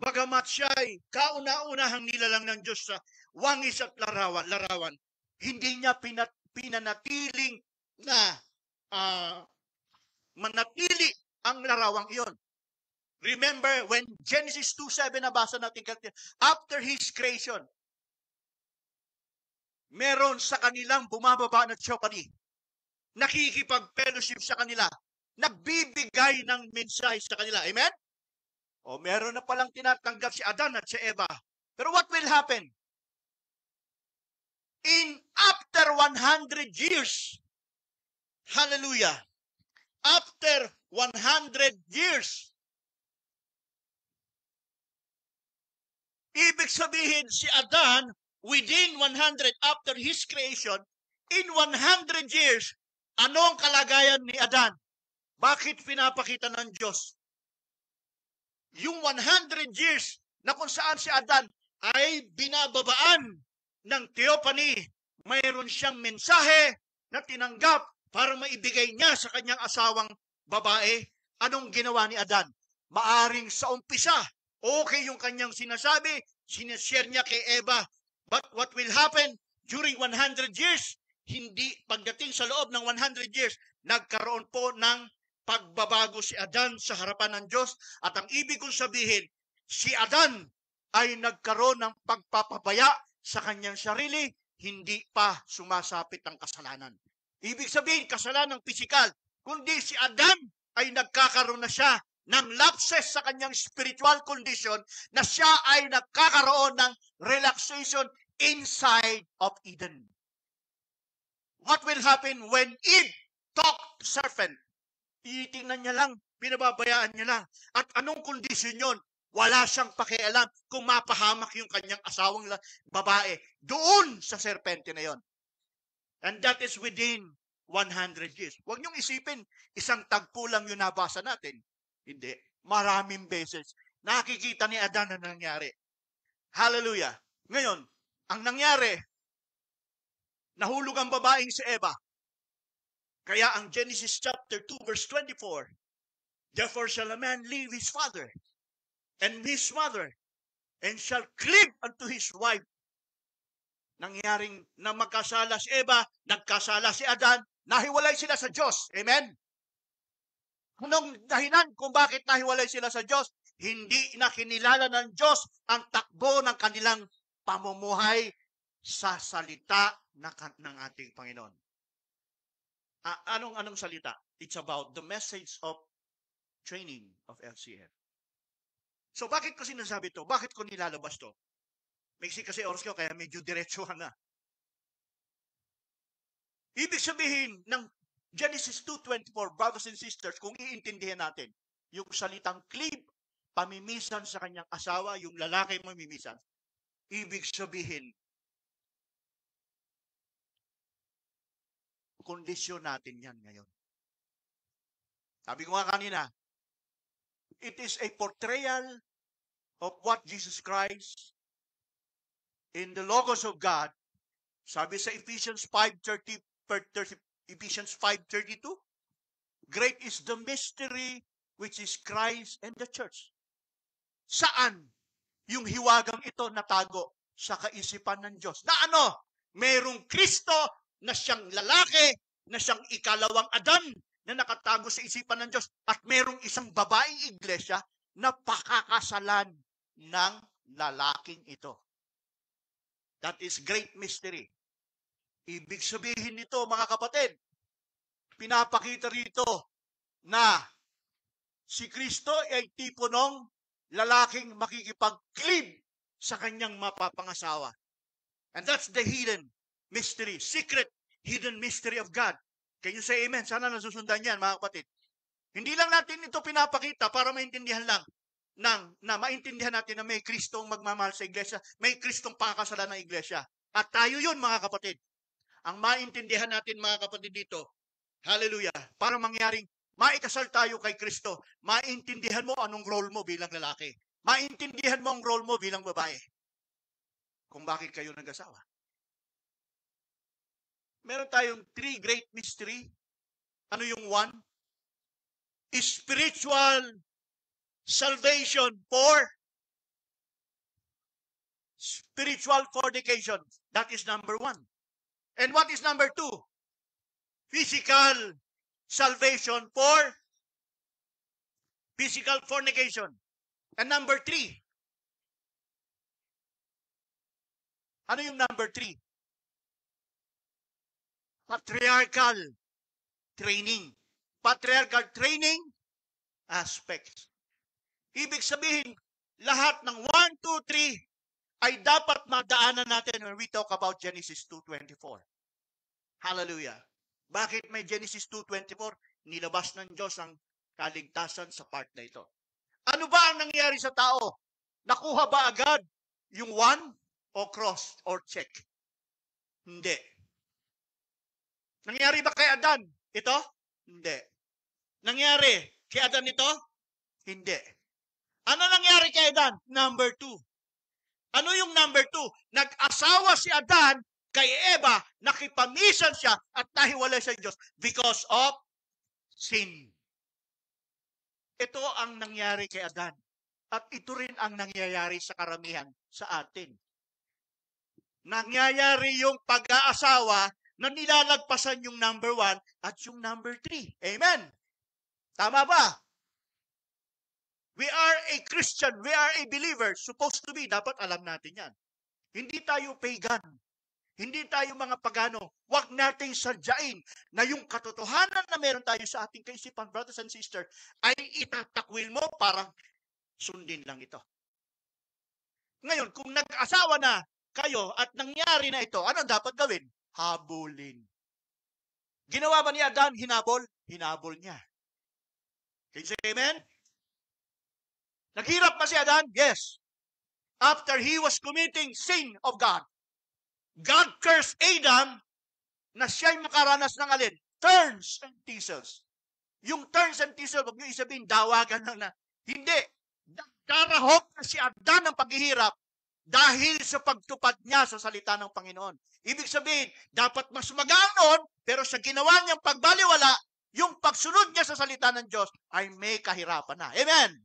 bagamat siya ay kauna-unahang nilalang ng Diyos sa wangis at larawan, hindi niya pinanatiling na manatili ang larawang iyon. Remember, when Genesis 2:7 nabasa natin, after His creation, meron sa kanilang bumababa na theophany, nakikipag-fellowship sa kanila, nagbibigay ng mensahe sa kanila. Amen? O meron na palang tinatanggap si Adan at si Eva. Pero what will happen? After 100 years, hallelujah, after 100 years, ibig sabihin si Adan, within 100, after his creation, in 100 years, ano ang kalagayan ni Adan? Bakit pinapakita ng Diyos? Yung 100 years na kung saan si Adan ay binababaan ng theophany, mayroon siyang mensahe na tinanggap para maibigay niya sa kanyang asawang babae. Anong ginawa ni Adan? Maaring sa umpisa, okay yung kanyang sinasabi, sinashare niya kay Eva. But what will happen during 100 years? Hindi, pagdating sa loob ng 100 years, nagkaroon po ng pagbabago si Adan sa harapan ng Diyos. At ang ibig kong sabihin, si Adan ay nagkaroon ng pagpapabaya sa kanyang sarili, hindi pa sumasapit ang kasalanan. Ibig sabihin, kasalanan pisikal, kundi si Adan ay nagkakaroon na siya ng lapses sa kanyang spiritual condition, na siya ay nagkakaroon ng relaxation inside of Eden. What will happen when Eve talked to serpent? Titingnan niya lang, binababayaan niya lang. At anong kondisyon yun? Wala siyang pakialam kung mapahamak yung kanyang asawang babae doon sa serpente na yon. And that is within 100 years. Huwag niyong isipin, isang tagpo lang yung nabasa natin. Hindi. Maraming beses. Nakikita ni Adan na nangyari. Hallelujah. Ngayon, ang nangyari, nahulog ang babaeng si Eva. Kaya ang Genesis chapter 2 verse 24, therefore shall a man leave his father and his mother, and shall cleave unto his wife. Nangyaring na magkasala si Eva, nagkasala si Adan, nahiwalay sila sa Diyos. Amen? Anong dahilan kung bakit nahiwalay sila sa Diyos? Hindi na kinilala ng Diyos ang takbo ng kanilang pamumuhay sa salita ng ating Panginoon. Anong salita? It's about the message of training of LCF. So bakit ko sinasabi to? Bakit ko nilalabas to? Maiksi kasi oras ko, kaya medyo diretsuhan na. Ibig sabihin ng Genesis 2:24, brothers and sisters, kung iintindihan natin, yung salitang cleave, pamimisan sa kanyang asawa, yung lalaki mamimisan. Ibig sabihin, kondisyon natin yan ngayon. Sabi ko nga kanina, it is a portrayal of what Jesus Christ in the Logos of God. Sabi sa Ephesians 5:30, Ephesians 5:32, great is the mystery which is Christ and the church. Saan yung hiwagang ito natago? Sa kaisipan ng Diyos. Na ano? Merong Kristo na siyang lalaki, na siyang ikalawang Adan, na nakatago sa isipan ng Diyos, at merong isang babaeng iglesia na pakakasalan ng lalaking ito. That is great mystery. Ibig sabihin nito, mga kapatid, pinapakita rito na si Kristo ay tipo ng lalaking makikipag-cleave sa kanyang mapapangasawa. And that's the hidden mystery, secret hidden mystery of God. Can you say amen? Sana nasusundan yan, mga kapatid. Hindi lang natin ito pinapakita para maintindihan lang na maintindihan natin na may Kristong magmamahal sa iglesia, may Kristong pakakasalan ng iglesia. At tayo yun, mga kapatid. Ang maintindihan natin, mga kapatid, dito, hallelujah, para mangyaring maikasal tayo kay Kristo, maintindihan mo anong role mo bilang lalaki. Maintindihan mo ang role mo bilang babae. Kung bakit kayo nag-asawa. Meron tayong 3 great mystery. Ano yung 1? Spiritual salvation for spiritual fornication. That is number 1. And what is number 2? Physical salvation for physical fornication. And number 3. Ano yung number 3? Patriarchal training. Patriarchal training aspects. Ibig sabihin, lahat ng 1, 2, 3 ay dapat madaanan natin when we talk about Genesis 2:24. Hallelujah. Bakit may Genesis 2:24? Nilabas ng Diyos ang kaligtasan sa part na ito. Ano ba ang nangyari sa tao? Nakuha ba agad yung 1 o cross or check? Hindi. Nangyari ba kay Adan ito? Hindi. Nangyari kay Adan ito? Hindi. Ano nangyari kay Adan? Number 2. Ano yung number 2? Nag-asawa si Adan kay Eva, nakipamisan siya at nahiwalay sa Diyos because of sin. Ito ang nangyari kay Adan. At ito rin ang nangyayari sa karamihan sa atin. Nangyayari yung pag-aasawa na nilalagpasan yung number 1 at yung number 3. Amen? Tama ba? We are a Christian. We are a believer. Supposed to be. Dapat alam natin yan. Hindi tayo pagan. Hindi tayo mga pagano. Huwag nating sadyain na yung katotohanan na meron tayo sa ating kaisipan, brothers and sisters, ay itatakwil mo parang sundin lang ito. Ngayon, kung nag-asawa na kayo at nangyari na ito, ano dapat gawin? Habulin. Ginawa ba ni Adan hinabol? Hinabol niya. Can you say amen? Naghirap ba si Adan? Yes. After he was committing sin of God, God cursed Adam na siya'y makaranas ng alin? Turns and teasels. Yung turns and teasels, huwag niyo isabihin, dawagan lang na. Hindi. Darahop na si Adan ng paghihirap dahil sa pagtupad niya sa salita ng Panginoon. Ibig sabihin, dapat mas magaan noon, pero sa ginawa niyang pagbaliwala, yung pagsunod niya sa salita ng Diyos ay may kahirapan na. Amen?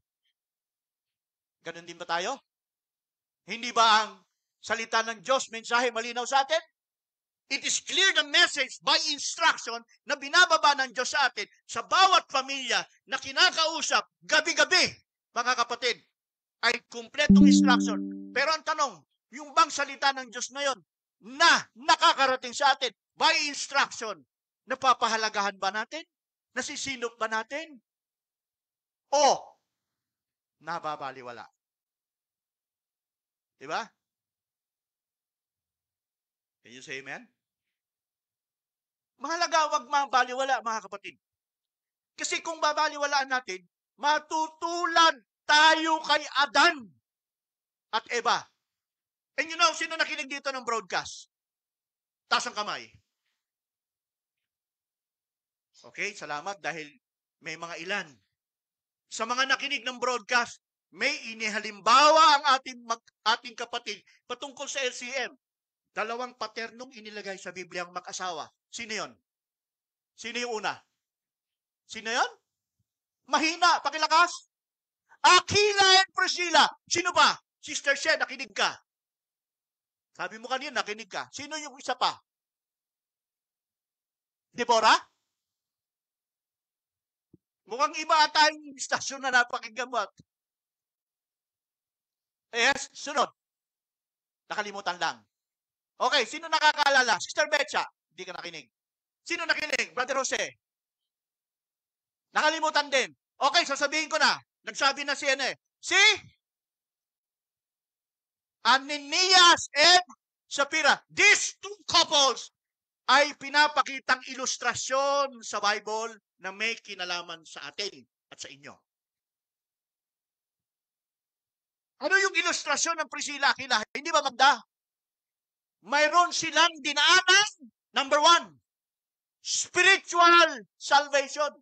Ganon din ba tayo? Hindi ba ang salita ng Diyos, mensahe malinaw sa atin? It is clear the message by instruction na binababa ng Diyos sa atin sa bawat pamilya na kinakausap gabi-gabi, mga kapatid, ay kumpletong instruction. Pero ang tanong, yung bang salita ng Diyos na yon na nakakarating sa atin by instruction, napapahalagahan ba natin? Nasisinop ba natin? O nababaliwala? Diba? Can you say amen? Mahalaga, wag mabaliwala, mga kapatid. Kasi kung babaliwalaan natin, matutulan tayo kay Adan at Eva. And you know, sino nakinig dito ng broadcast? Taas ang kamay. Okay, salamat dahil may mga ilan. Sa mga nakinig ng broadcast, may inihalimbawa ang ating kapatid patungkol sa LCM. 2 paternong inilagay sa Biblia ang mag-asawa. Sino yon? Sino yung una? Sino yon? Mahina, pakilakas. Aquila and Priscilla. Sino ba? Sister Shed, nakinig ka. Sabi mo kanina, nakinig ka. Sino yung isa pa? Deborah? Mukhang iba tayong istasyon na napakinggan mo. Yes, sunod. Nakalimutan lang. Okay, sino nakakaalala? Sister Betcha, hindi ka nakinig. Sino nakinig? Brother Jose. Nakalimutan din. Okay, sasabihin ko na. Nagsabi na si Si Ananias and Sapphira. These two couples ay pinapakitang ilustrasyon sa Bible na may kinalaman sa atin at sa inyo. Ano yung ilustrasyon ng Priscilla, Aquila? Hindi ba magda? Mayroon silang dinaanan. Number 1, spiritual salvation.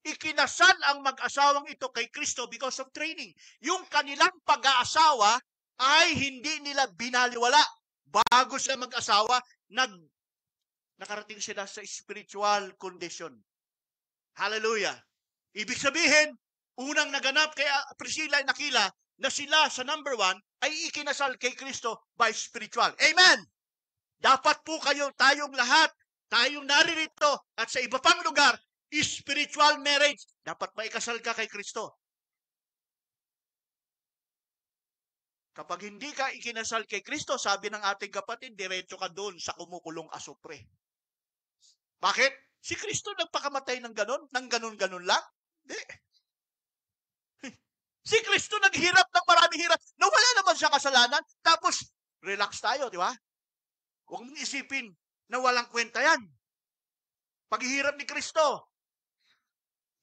Ikinasal ang mag-asawang ito kay Kristo because of training. Yung kanilang pag-aasawa ay hindi nila binaliwala. Bago sila mag-asawa, nakarating sila sa spiritual condition. Hallelujah. Ibig sabihin, unang naganap kay Priscilla and Aquila na sila sa number 1 ay ikinasal kay Kristo by spiritual. Amen! Dapat po tayong lahat, tayong naririto at sa iba pang lugar, spiritual marriage. Dapat maikasal ka kay Kristo. Kapag hindi ka ikinasal kay Kristo, sabi ng ating kapatid, diretso ka doon sa kumukulong asupre. Bakit? Si Kristo nagpakamatay ng ganon lang? Hindi. Si Kristo naghirap ng maraming hirap na wala naman siya kasalanan. Tapos, relax tayo, di ba? Huwag mong isipin na walang kwenta yan. Paghihirap ni Kristo.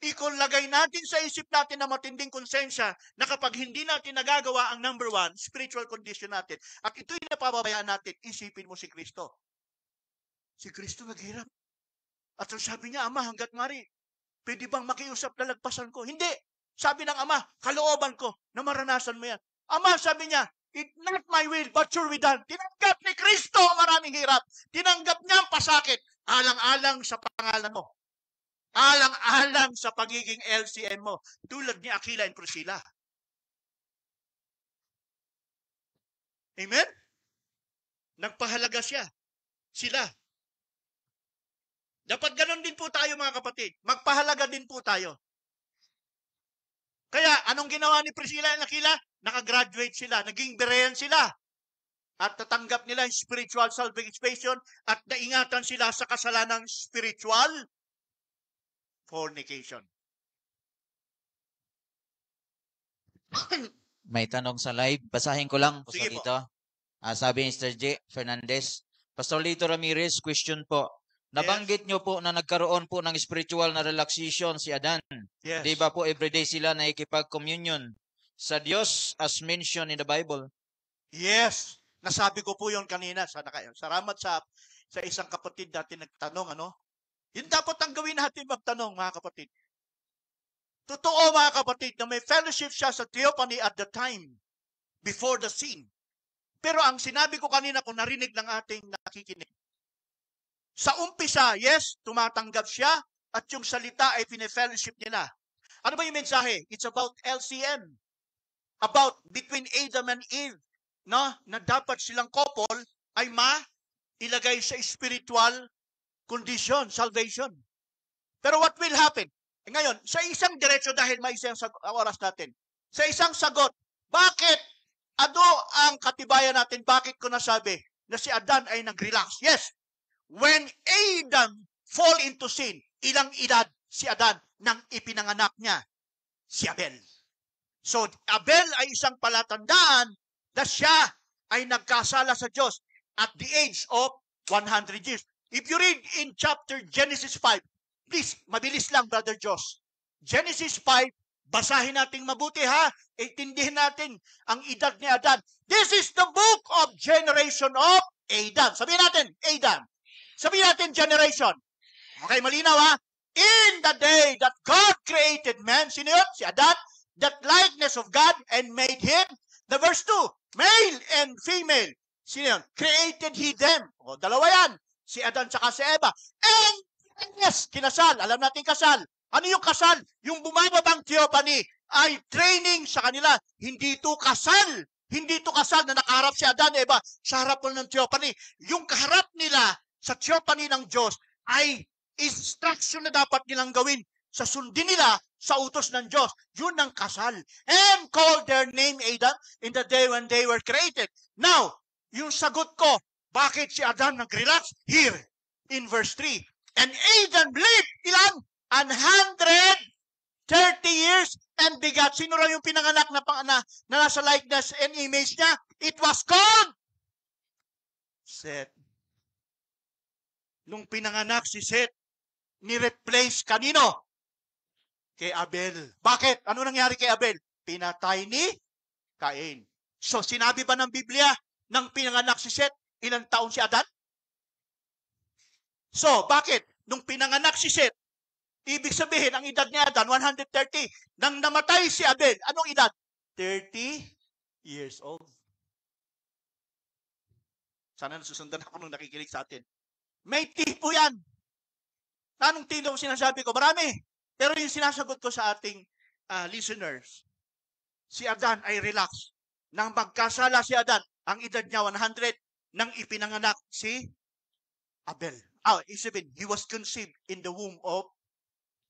Ikulagay natin sa isip natin na matinding konsensya na kapag hindi natin nagagawa ang number 1, spiritual condition natin, at ito'y napapabayaan natin, isipin mo si Kristo. Si Kristo naghirap. At sabi niya, Ama, hanggat mari, pwede bang makiusap na lagpasan ko? Hindi. Sabi ng Ama, kalooban ko na maranasan mo yan. Ama, sabi niya, it's not my will, but your will done. Tinanggap ni Kristo ang maraming hirap. Tinanggap niya ang pasakit. Alang-alang sa pangalan mo. Alang-alang sa pagiging LCM mo. Tulad ni Aquila and Priscilla. Amen? Nagpahalaga siya. Sila. Dapat ganon din po tayo mga kapatid. Magpahalaga din po tayo. Kaya, anong ginawa ni Priscilla and Aquila? Nakagraduate sila. Naging Berean sila. At tatanggap nila yung spiritual salvation at naingatan sila sa kasalanang spiritual fornication.
May tanong sa live. Basahin ko lang.
Sige po.
Dito. Sabi ni Mr. J. Fernandez. Pastor Lito Ramirez, question po. Nabanggit nyo po na nagkaroon po ng spiritual na relaxation si Adan.
Yes.
Di ba po everyday sila nakikipag-communion sa Diyos as mentioned in the Bible?
Yes. Nasabi ko po yon kanina. Salamat sa isang kapatid natin nagtanong, ano? Yun dapat ang gawin natin magtanong, mga kapatid. Totoo, mga kapatid, na may fellowship siya sa theophany at the time before the scene. Pero ang sinabi ko kanina, kung narinig ng ating nakikinig, sa umpisa, yes, tumatanggap siya at yung salita ay pine-fellowship nila. Ano ba yung mensahe? It's about LCM. About between Adam and Eve. No? Na dapat silang couple ay ilagay sa spiritual condition, salvation. Pero what will happen? Ngayon, sa isang diretso dahil may isang oras natin, sa isang sagot, bakit? Ano ang katibayan natin? Bakit ko nasabi na si Adan ay nag-relax? Yes. When Adam fall into sin, ilang edad si Adan nang ipinanganak niya? Si Abel. So, Abel ay isang palatandaan na siya ay nagkasala sa Diyos at the age of 100 years. If you read in chapter Genesis 5, please, mabilis lang, Brother Josh. Genesis 5, basahin natin mabuti ha. Itindihin natin ang edad ni Adan. This is the book of generation of Adam. Sabihin natin, Adam. Sabihin natin, generation. Okay, malinaw ha? In the day that God created man, sino yun? Si Adan, that likeness of God and made him. The verse 2, male and female. Sino yun? Created he them. O, dalawa yan. Si Adan tsaka si Eva. And yes, kinasal. Alam natin kasal. Ano yung kasal? Yung bumababang theophany ay training sa kanila. Hindi ito kasal. Hindi ito kasal na nakaharap si Adan, Eva sa harap ng theophany. Yung kaharap nila sa theophany ng Diyos ay instruction na dapat nilang gawin sa sundin nila sa utos ng Diyos. Yun ang kasal. And called their name Adam in the day when they were created. Now, yung sagot ko, bakit si Adan nag-relax? Here, in verse 3. And Adam lived, ilan? 130 years and begat. Sino raw yung pinanganak na nasa likeness and image niya? It was called Seth. Nung pinanganak si Seth, ni-replace kanino? Kay Abel. Bakit? Ano nangyari kay Abel? Pinatay ni Cain. So, sinabi ba ng Biblia, nang pinanganak si Seth, ilang taon si Adan? So, bakit? Nung pinanganak si Seth, ibig sabihin, ang edad ni Adan, 130. Nang namatay si Abel, anong edad? 30 years old. Sana nasusundan ako nung nakikinig sa atin. May tipo yan. Anong tino sinasabi ko? Marami. Pero yung sinasagot ko sa ating listeners, si Adan ay relax. Nang magkasala si Adan, ang edad niya 100, nang ipinanganak si Abel. Isipin, he was conceived in the womb of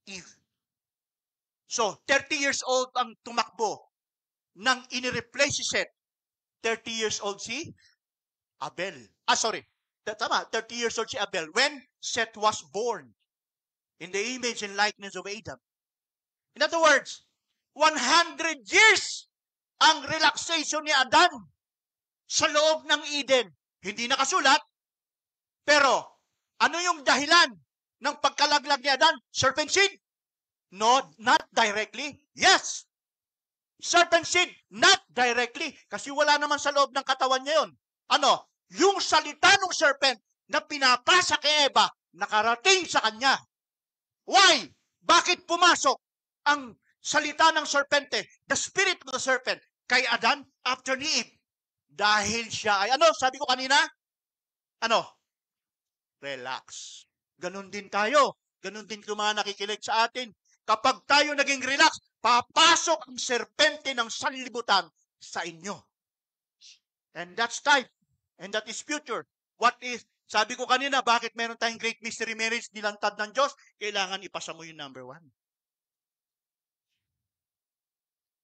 Eve. So, 30 years old ang tumakbo nang inireplace si Seth. 30 years old si Abel. Tama, 30 years old si Abel when Seth was born in the image and likeness of Adam. In other words, 100 years ang relaxation ni Adan sa loob ng Eden. Hindi nakasulat, pero ano yung dahilan ng pagkalaglag ni Adan? Serpent seed? No, not directly. Yes. Serpent seed, not directly. Kasi wala naman sa loob ng katawan niya yun. Ano? Yung salita ng serpent na pinapasa kay Eva, nakarating sa kanya. Why? Bakit pumasok ang salita ng serpente, the spirit of the serpent, kay Adan after ni Eve? Dahil siya ay, ano, sabi ko kanina? Ano? Relax. Ganon din tayo. Ganon din yung mga nakikinig sa atin. Kapag tayo naging relax, papasok ang serpente ng sanlibutan sa inyo. And that's time. And that is future. What is, sabi ko kanina, bakit meron tayong great mystery marriage nilantad ng Diyos? Kailangan ipasa mo yung number 1.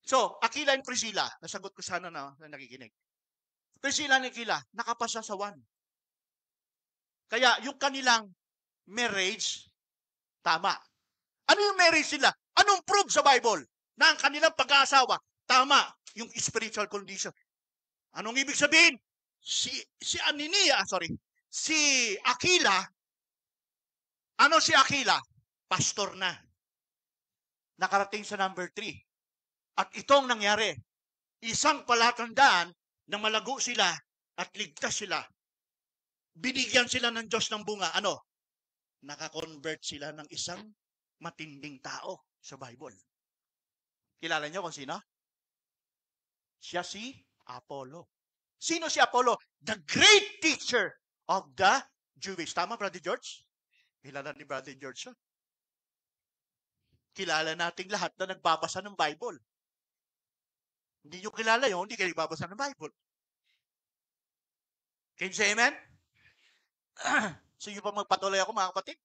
So, Aquila and Priscilla, nasagot ko sana na nakikinig. Priscilla and Aquila, nakapasa sa 1. Kaya yung kanilang marriage, tama. Ano yung marriage nila? Anong proof sa Bible na ang kanilang pag-aasawa, tama, yung spiritual condition? Anong ibig sabihin? Si Aquila, ano si Aquila? Pastor na. Nakarating sa number 3. At itong nangyari, isang palatandaan na malago sila at ligtas sila. Binigyan sila ng Diyos ng bunga. Ano? Nakakonvert sila ng isang matinding tao sa Bible. Kilala niyo kung sino? Siya si Apollo. Sino si Apollo? The great teacher of the Jewish. Tama, Brother George? Kilala ni Brother George. Kilala nating lahat na nagbabasa ng Bible. Hindi nyo kilala yun, hindi kayo nagbabasa ng Bible. Can you say amen? Sige pa magpatuloy ako, mga kapatid.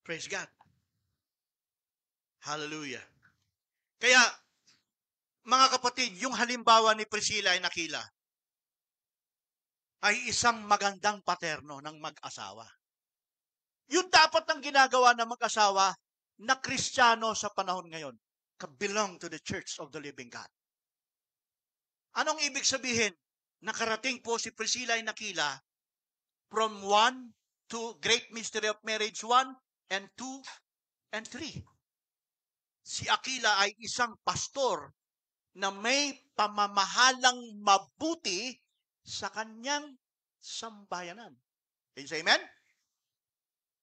Praise God. Hallelujah. Kaya, mga kapatid, yung halimbawa ni Priscilla and Aquila ay isang magandang paterno ng mag-asawa. Yung dapat ang ginagawa ng mag-asawa na Kristiyano sa panahon ngayon, belong to the Church of the Living God. Anong ibig sabihin? Nakarating po si Priscilla and Aquila from 1 to Great Mystery of Marriage 1 and 2 and 3. Si Aquila ay isang pastor na may pamamahalang mabuti sa kanyang sambayanan. Can you say amen?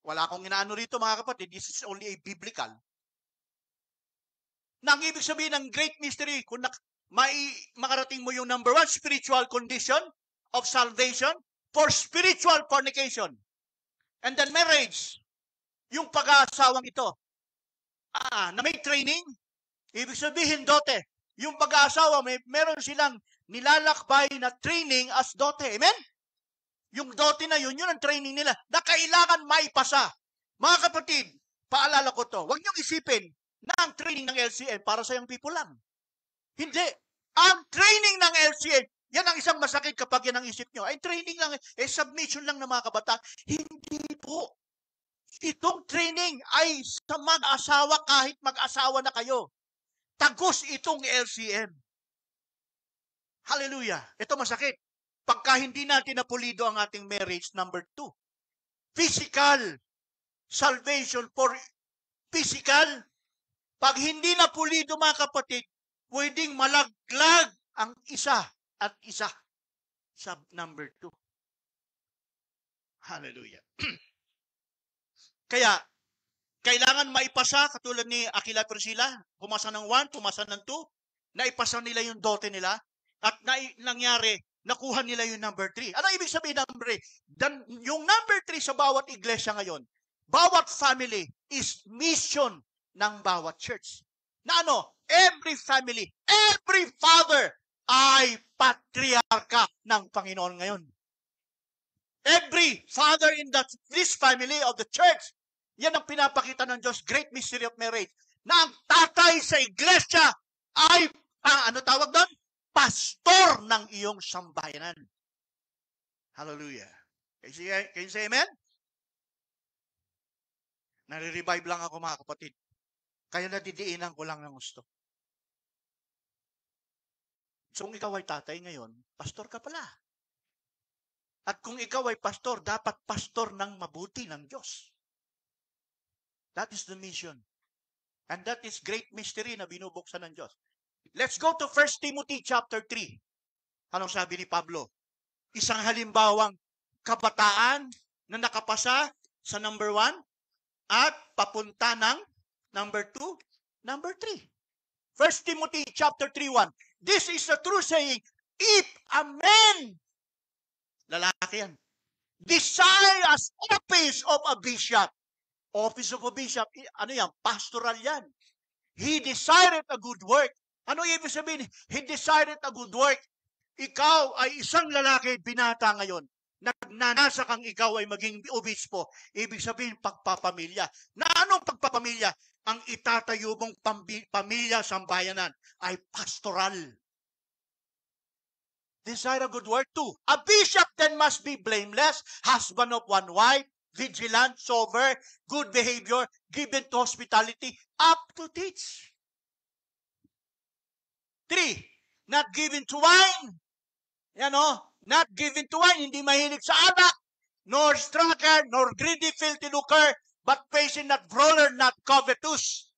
Wala akong inaano rito, mga kapatid. This is only a biblical. Nang ibig sabihin ng great mystery, kung makarating mo yung number 1, spiritual condition of salvation for spiritual fornication. And then marriage, yung pag-aasawang ito, na may training, ibig sabihin dote, yung pag-aasawa, meron silang nilalakbay na training as dote. Amen? Yung dote na yun ang training nila na kailangan maipasa. Mga kapatid, paalala ko to, huwag niyong isipin na ang training ng LCN para sa young people lang. Hindi. Ang training ng LCN, yan ang isang masakit kapag yan ang isip nyo. Ay, training lang, submission lang ng mga kabataan. Hindi po. Itong training ay sa mag-asawa kahit mag-asawa na kayo. Tagos itong LCN. Hallelujah. Ito masakit. Pagka hindi natin napulido ang ating marriage, number 2. Physical salvation for physical. Pag hindi napulido, mga kapatid, pwedeng malaglag ang isa at isa sa number 2. Hallelujah. Kaya, kailangan maipasa, katulad ni Aquila Priscilla, pumasa ng 1, pumasa ng 2, naipasa nila yung dote nila, at nangyari, nakuha nila yung number 3. Ano ibig sabihin ng number 3? Yung number 3 sa bawat iglesia ngayon, bawat family is mission ng bawat church. Na ano? Every family, every father ay patriarka ng Panginoon ngayon. Every father in this family of the church, yan ang pinapakita ng Diyos, great mystery of marriage, na ang tatay sa iglesia ay, ano tawag doon? pastor ng iyong sambayanan. Hallelujah. Can you say amen? Nare-revive lang ako mga kapatid. Kaya nadidiinan ko lang ng gusto. So kung ikaw ay tatay ngayon, pastor ka pala. At kung ikaw ay pastor, dapat pastor ng mabuti ng Diyos. That is the mission. And that is great mystery na binubuksan ng Diyos. Let's go to 1 Timothy chapter 3. Anong sabi ni Pablo? Isang halimbawang kabataan na nakapasa sa number 1 at papunta ng number 2, number 3. 1 Timothy chapter 3:1. This is the true saying, if a man, lalaki yan, desire as office of a bishop. Office of a bishop, ano yan? Pastoral yan. He desired a good work. Ano ibig sabihin? He desired a good work. Ikaw ay isang lalaki, binata ngayon. Nagnanasa kang ikaw ay maging obispo. Ibig sabihin, pagpapamilya. Na anong pagpapamilya? Ang itatayo mong pamilya sa bayanan ay pastoral. Desire a good work too. A bishop then must be blameless, husband of one wife, vigilant, sober, good behavior, given to hospitality, up to teach. 3, not given to wine. Yan o, not given to wine, hindi mahilig sa alak, nor drunkard, nor greedy, filthy lucre, but patient, not brawler, not covetous.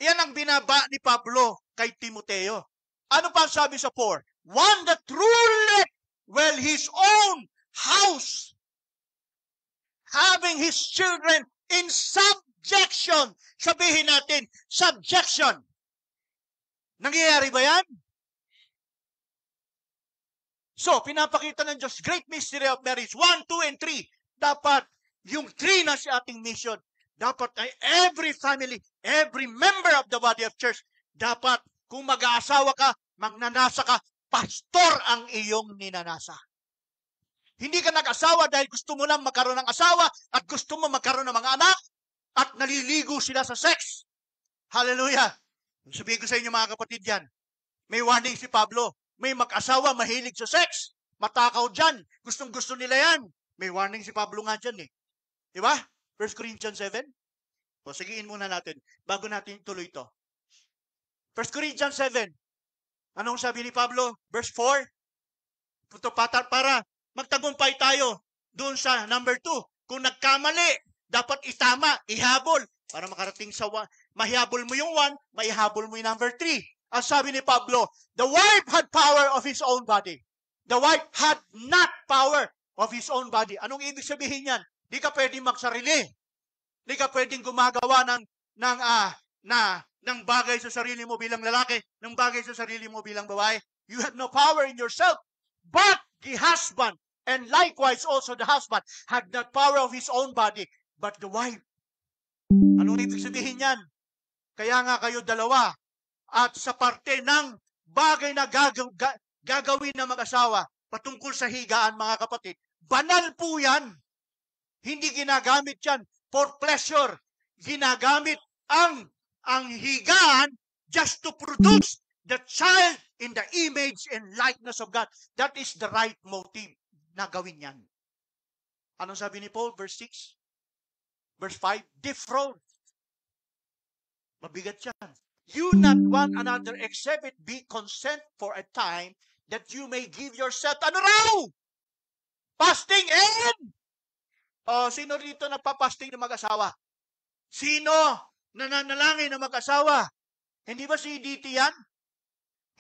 Yan ang binaba ni Pablo kay Timoteo. Ano pa ang sabi sa 4? One that ruleth well his own house, having his children in subjection. Sabihin natin, subjection. Nangyayari ba yan? So, pinapakita ng Diyos, great mystery of marriage. 1, 2, and 3. Dapat, yung 3 na si ating mission, dapat ay every family, every member of the body of church, dapat, kung mag-aasawa ka, magnanasa ka, pastor ang iyong ninanasa. Hindi ka nag-asawa dahil gusto mo lang magkaroon ng asawa at gusto mo magkaroon ng mga anak at naliligo sila sa sex. Hallelujah. Sabihin ko sa inyo mga kapatid yan, may warning si Pablo. May mag-asawa mahilig sa sex. Matakaw dyan. Gustong-gusto nila yan. May warning si Pablo nga dyan eh. Di ba? 1 Corinthians 7. O sigiin muna natin bago natin tuloy ito. 1 Corinthians 7. Anong sabi ni Pablo? Verse 4. Para magtagumpay tayo doon sa number 2. Kung nagkamali, dapat itama, ihabol. Para makarating sa mahihabol mo yung 1, maihabol mo yung number 3. Ang sabi ni Pablo, the wife had power of his own body. The wife had not power of his own body. Anong ibig sabihin yan? Di ka pwedeng magsarili. Di ka pwedeng gumagawa ng bagay sa sarili mo bilang lalaki, ng bagay sa sarili mo bilang babae. You have no power in yourself. But the husband, and likewise also the husband, had not power of his own body, but the wife. Anong ibig sabihin yan? Kaya nga kayo dalawa, at sa parte ng bagay na gagawin ng mag-asawa patungkol sa higaan, mga kapatid, banal po yan. Hindi ginagamit yan for pleasure. Ginagamit ang higaan just to produce the child in the image and likeness of God. That is the right motive na gawin yan. Anong sabi ni Paul? Verse 6. Verse 5. Defraud. Mabigat yan. You not one another except it be consent for a time that you may give yourself, ano raw? Fasting and? Sino dito nagpa-fasting ng mag-asawa? Sino nananalangin ng mag-asawa? Hindi ba si DT yan?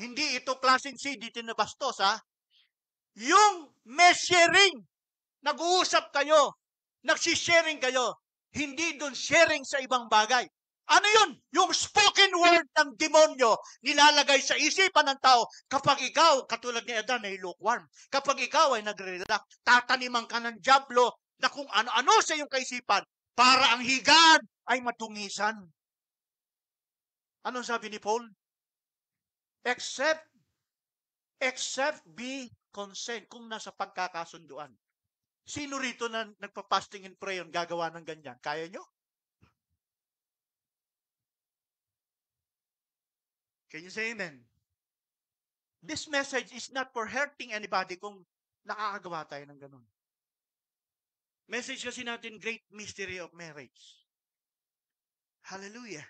Hindi ito klaseng si DT na bastos, ha? Yung sharing, nag-uusap kayo, nagsisharing kayo, hindi dun sharing sa ibang bagay. Ano yun? Yung spoken word ng demonyo nilalagay sa isipan ng tao kapag ikaw, katulad ni Adan, ay lukewarm. Kapag ikaw ay nagre-relax, tataniman ka ng dyablo na kung ano-ano sa iyong kaisipan para ang higaan ay matungisan. Anong sabi ni Paul? Except be consent kung nasa pagkakasunduan. Sino rito na nagpa-fasting and pray gagawa ng ganyan? Kaya nyo? Can you say amen? This message is not for hurting anybody kung nakakagawa tayo ng ganun. Message kasi natin, great mystery of marriage. Hallelujah.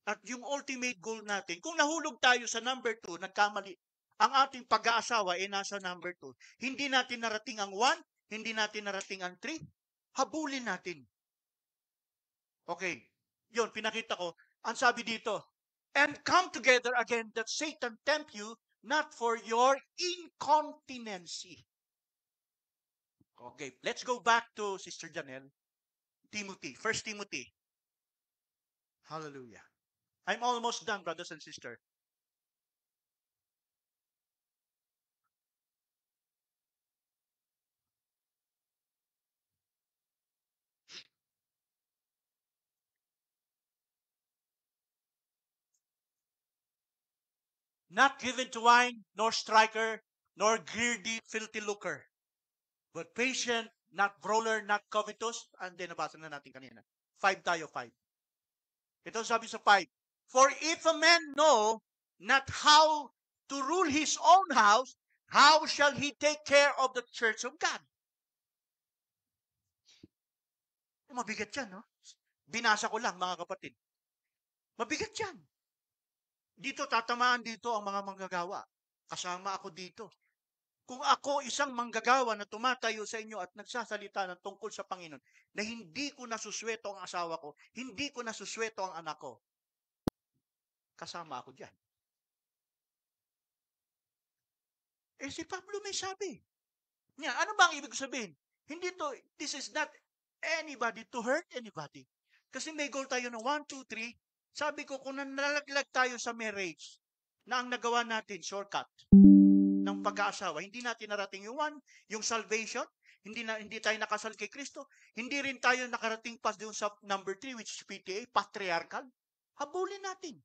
At yung ultimate goal natin, kung nahulog tayo sa number 2, nagkamali, ang ating pag-aasawa ay nasa number 2. Hindi natin narating ang 1, hindi natin narating ang 3, habulin natin. Okay, yun, pinakita ko. Ang sabi dito, and come together again that Satan tempt you not for your incontinency. Okay, let's go back to Sister Janelle. Timothy, 1 Timothy. Hallelujah. I'm almost done, brothers and sisters. Not given to wine, nor striker, nor greedy, filthy lucre, but patient, not brawler, not covetous. And then nabasa na natin kanina. 5 tayo, 5. Ito sabi sa 5. For if a man know not how to rule his own house, how shall he take care of the church of God? Mabigat yan, no? Binasa ko lang, mga kapatid. Mabigat yan. Dito, tatamaan dito ang mga manggagawa. Kasama ako dito. Kung ako isang manggagawa na tumatayo sa inyo at nagsasalita ng tungkol sa Panginoon, na hindi ko nasusweto ang asawa ko, hindi ko nasusweto ang anak ko, kasama ako dyan. Eh si Pablo may sabi. Niya, ano ba ang ibig sabihin? Hindi to, this is not anybody to hurt anybody. Kasi may goal tayo ng 1, 2, 3. Sabi ko, kung nalalaglag tayo sa marriage, na ang nagawa natin, shortcut, ng pag-aasawa, hindi natin narating yung 1, yung salvation, hindi tayo nakasal kay Kristo, hindi rin tayo nakarating pa doon sa number 3, which is PTA, patriarchal, habulin natin.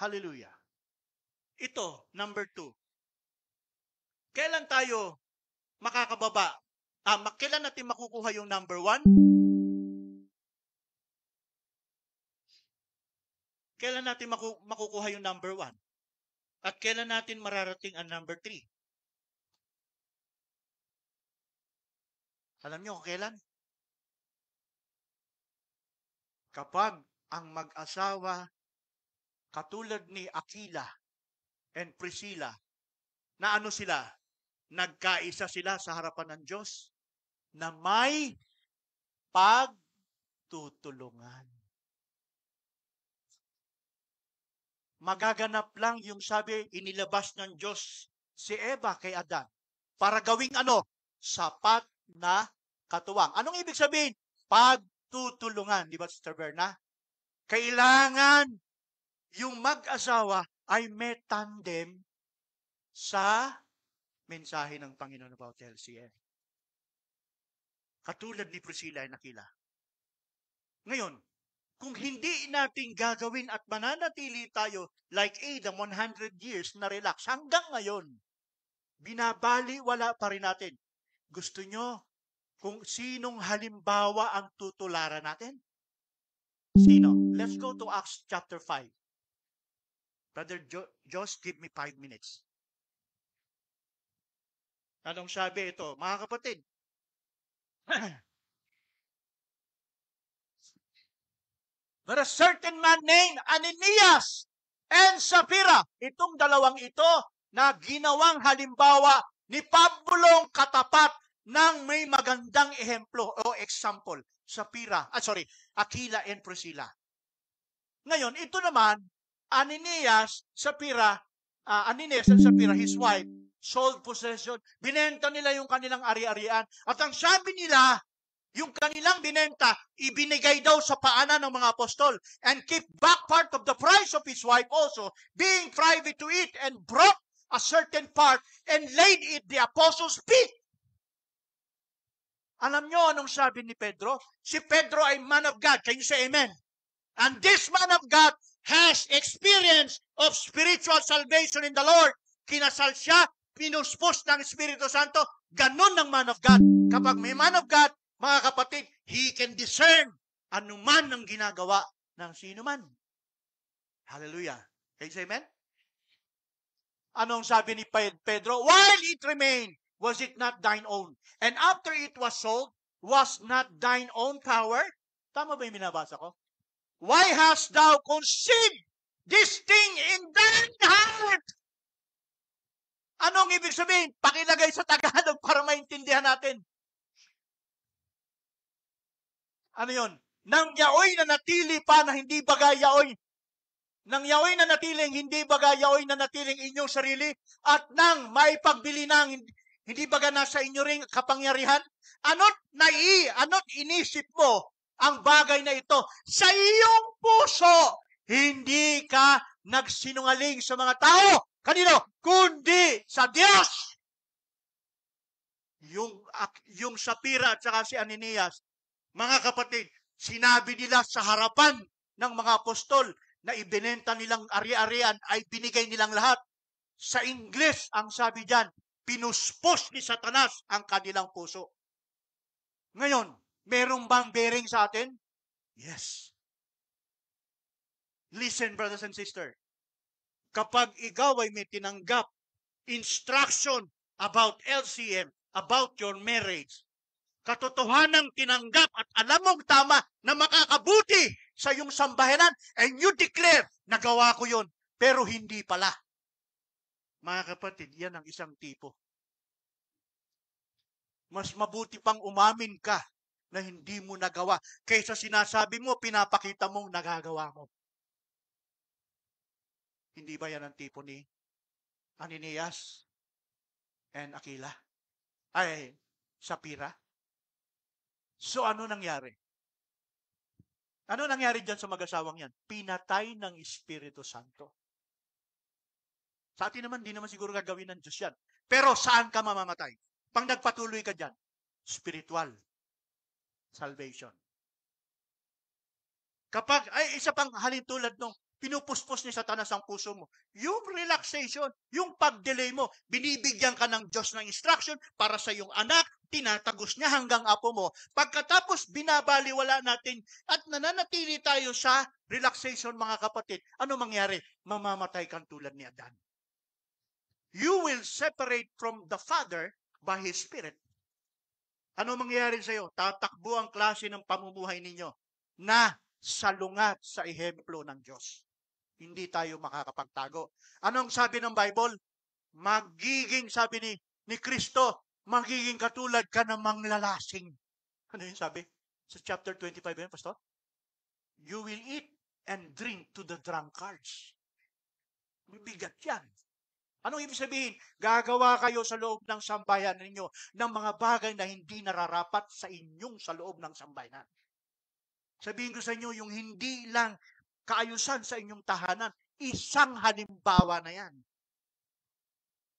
Hallelujah. Ito, number 2. Kailan tayo makakababa? Kailan natin makukuha yung number 1? Kailan natin makukuha yung number 1? At kailan natin mararating ang number 3? Alam niyo kung kailan? Kapag ang mag-asawa, katulad ni Aquila and Priscilla, na ano sila? Nagkaisa sila sa harapan ng Diyos na may pagtutulungan. Magaganap lang yung sabi, inilabas ng Diyos si Eva kay Adan para gawing ano? Sapat na katuwang. Anong ibig sabihin? Pagtutulungan. Di ba, Sister Berna? Kailangan yung mag-asawa ay may tandem sa mensahe ng Panginoon about LCM. Katulad ni Priscilla and Aquila. Ngayon, kung hindi natin gagawin at mananatili tayo like Adam 100 years na relax hanggang ngayon, binabali-wala pa rin natin. Gusto nyo kung sinong halimbawa ang tutularan natin? Sino? Let's go to Acts chapter 5. Brother Josh, give me 5 minutes. Anong sabi ito? Mga kapatid, but a certain man named Ananias and Sapphira, itong dalawang ito na ginawang halimbawa ni Pablong katapat ng may magandang ehemplo o example. Aquila and Priscilla. Ngayon, ito naman, Ananias and Sapphira, his wife, sold possession. Binenta nila yung kanilang ari-arian. At ang sabi nila, yung kanilang binenta, ibinigay daw sa paanan ng mga apostol and keep back part of the price of his wife also, being private to it, and brought a certain part and laid it the apostles' feet. Alam nyo anong sabi ni Pedro? Si Pedro ay man of God. Can you say amen? And this man of God has experience of spiritual salvation in the Lord. Kinasal siya, pinuspos ng Espiritu Santo, ganun ng man of God. Kapag may man of God, mga kapatid, he can discern anuman ang ginagawa ng sino man. Hallelujah. Can you say amen? Anong sabi ni Pedro? While it remained, was it not thine own? And after it was sold, was not thine own power? Tama ba yung binabasa ko? Why hast thou conceived this thing in thine heart? Anong ibig sabihin? Pakilagay sa Tagalog para maintindihan natin. Ano yon? Nang yaoy na natili pa na hindi bagay yaoy. Nang yaoy na natiling hindi bagay yaoy na natiling inyong sarili. At nang maipagbili ng hindi baga nasa inyo ring kapangyarihan. Ano't inisip mo ang bagay na ito sa iyong puso. Hindi ka nagsinungaling sa mga tao. Kanino? Kundi sa Diyos. Yung Sapira at saka si Ananias, mga kapatid, sinabi nila sa harapan ng mga apostol na ibinenta nilang ari-arian ay binigay nilang lahat. Sa Ingles, ang sabi diyan, pinuspos ni Satanas ang kanilang puso. Ngayon, merong bang bearing sa atin? Yes. Listen, brothers and sisters. Kapag ikaw ay may tinanggap instruction about LCM, about your marriage, katotohanang tinanggap at alam mong tama na makakabuti sa iyong sambahanan, and you declare, nagawa ko yun, pero hindi pala. Mga kapatid, yan ang isang tipo. Mas mabuti pang umamin ka na hindi mo nagawa kaysa sinasabi mo, pinapakita mong nagagawa mo. Hindi ba yan ang tipo ni Ananias and Aquila? Ay, Sapira? So ano nangyari? Ano nangyari dyan sa mag-asawang yan? Pinatay ng Espiritu Santo. Sa atin naman, di naman siguro gagawin ng Diyos yan. Pero saan ka mamamatay? Pang nagpatuloy ka dyan, spiritual salvation. Kapag, ay isa pang halintulad nung pinupuspos ni Satanas ang puso mo, yung relaxation, yung pag-delay mo, binibigyan ka ng Diyos ng instruction para sa iyong anak, tinatagos niya hanggang apo mo. Pagkatapos binabaliwala natin at nananatili tayo sa relaxation, mga kapatid, ano mangyari? Mamamatay kang tulad ni Adan. You will separate from the Father by His Spirit. Ano mangyayari sa iyo? Tatakbo ang klase ng pamumuhay ninyo na salungat sa ehemplo ng Diyos. Hindi tayo makakapagtago. Anong sabi ng Bible? Magiging, sabi ni Kristo, magiging katulad ka ng manglalasing. Ano yung sabi? Sa chapter 25 yun, Pastor? You will eat and drink to the drunkards. Bibigat yan. Anong ibig sabihin? Gagawa kayo sa loob ng sambayan ninyo ng mga bagay na hindi nararapat sa inyong sa loob ng sambayan. Sabihin ko sa inyo, yung hindi lang kaayusan sa inyong tahanan, isang halimbawa na yan.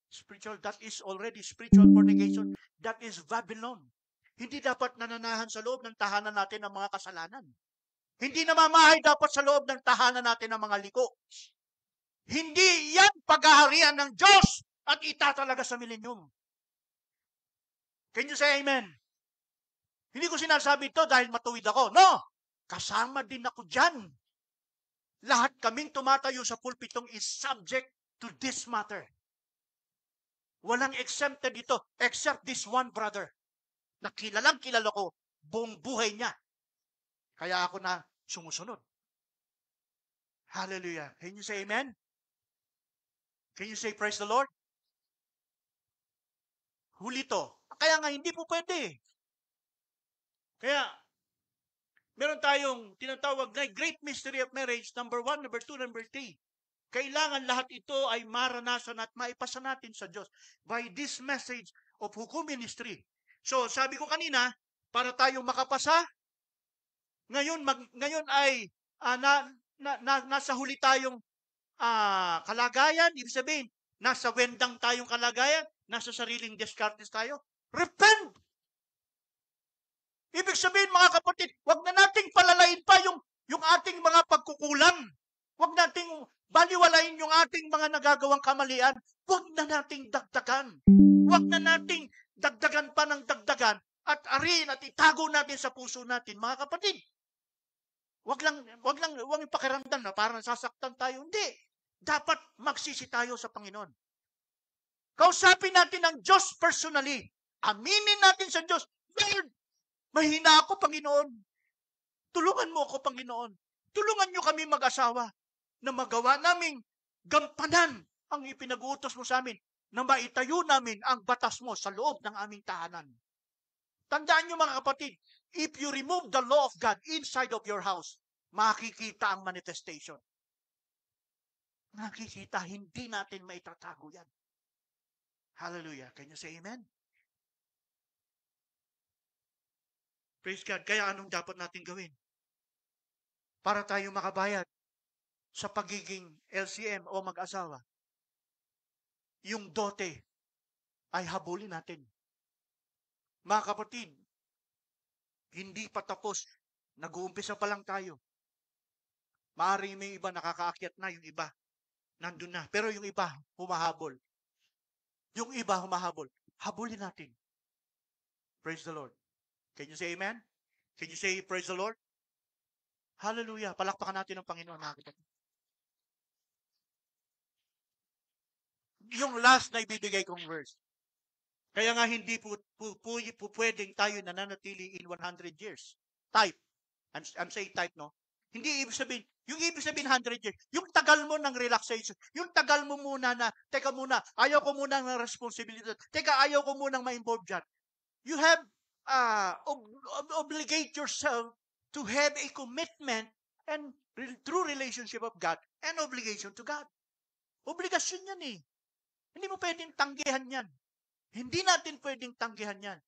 Spiritual, that is already spiritual fornication. That is Babylon. Hindi dapat nananahan sa loob ng tahanan natin ng mga kasalanan. Hindi namamahay dapat sa loob ng tahanan natin ng mga liko. Hindi yan paghaharian ng Diyos at itatalaga sa milenyum. Can you say amen? Hindi ko sinasabi ito dahil matuwid ako. No! Kasama din ako dyan. Lahat kaming tumatayo sa pulpitong is subject to this matter. Walang exempted dito except this one brother na kilala ko buong buhay niya. Kaya ako na sumusunod. Hallelujah. Can you say amen? Can you say praise the Lord? Huli to. Kaya nga hindi po pwede. Kaya meron tayong tinatawag na great mystery of marriage, number 1, number 2, number 3. Kailangan lahat ito ay maranasan at maipasa natin sa Diyos by this message of Hukom Ministry. So, sabi ko kanina, para tayong makapasa, ngayon ay nasa huli tayong kalagayan. Ibig sabihin, nasa wendang tayong kalagayan, nasa sariling discartes tayo. Repent! Ibig sabihin, mga kapatid, wag na nating palalain pa yung ating mga pagkukulang. Wag nating baliwalain yung ating mga nagagawang kamalian. Wag na nating dagdagan. Wag na nating dagdagan pa ng dagdagan at arin at itago natin sa puso natin, mga kapatid. Wag yung pakiramdam na parang nasasaktan tayo. Hindi. Dapat magsisi tayo sa Panginoon. Kausapin natin ang Diyos personally. Aminin natin sa Diyos, Lord, mahina ako, Panginoon. Tulungan mo ako, Panginoon. Tulungan niyo kami mag-asawa na magawa naming gampanan ang ipinag-uutos mo sa amin na maitayo namin ang batas mo sa loob ng aming tahanan. Tandaan niyo mga kapatid, if you remove the law of God inside of your house, makikita ang manifestation. Makikita, hindi natin maitatago yan. Hallelujah. Can you say amen? Praise God. Kaya anong dapat natin gawin? Para tayo makabayad sa pagiging LCM o mag-asawa. Yung dote ay habulin natin. Mga kapatid, hindi pa tapos. Nag-uumpisa pa lang tayo. Maaring may iba nakakaakyat na, yung iba nandun na. Pero yung iba humahabol. Yung iba humahabol. Habulin natin. Praise the Lord. Can you say amen? Can you say praise the Lord? Hallelujah. Palakpakan natin ang Panginoon. Yung last na ibibigay kong verse. Kaya nga hindi po pwedeng tayo nananatili in 100 years. Type. I'm saying type, no? Hindi ibig sabihin, yung ibig sabihin 100 years, yung tagal mo ng relaxation, yung tagal mo muna na, teka muna, ayaw ko muna ng responsibility, teka, ayaw ko muna ma-involve dyan. You have, obligate yourself to have a commitment and true relationship of God and obligation to God. Obligasyon yan eh. Hindi mo pwedeng tanggihan yan. Hindi natin pwedeng tanggihan yan.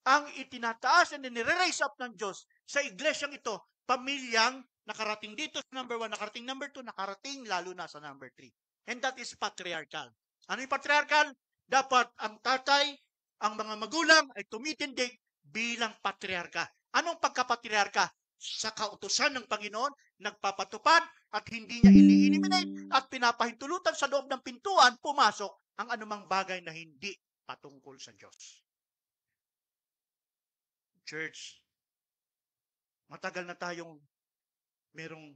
Ang itinataas and nire-raise up ng Diyos sa iglesyang ito, pamilyang nakarating dito sa number 1, nakarating number 2, nakarating lalo na sa number 3. And that is patriarchal. Ano yung patriarchal? Dapat ang tatay, ang mga magulang ay tumitindig bilang patriarka. Anong pagkapatriarka? Sa kautusan ng Panginoon, nagpapatupad at hindi niya ili-eliminate at pinapahintulutan sa loob ng pintuan, pumasok ang anumang bagay na hindi patungkol sa Diyos. Church, matagal na tayong merong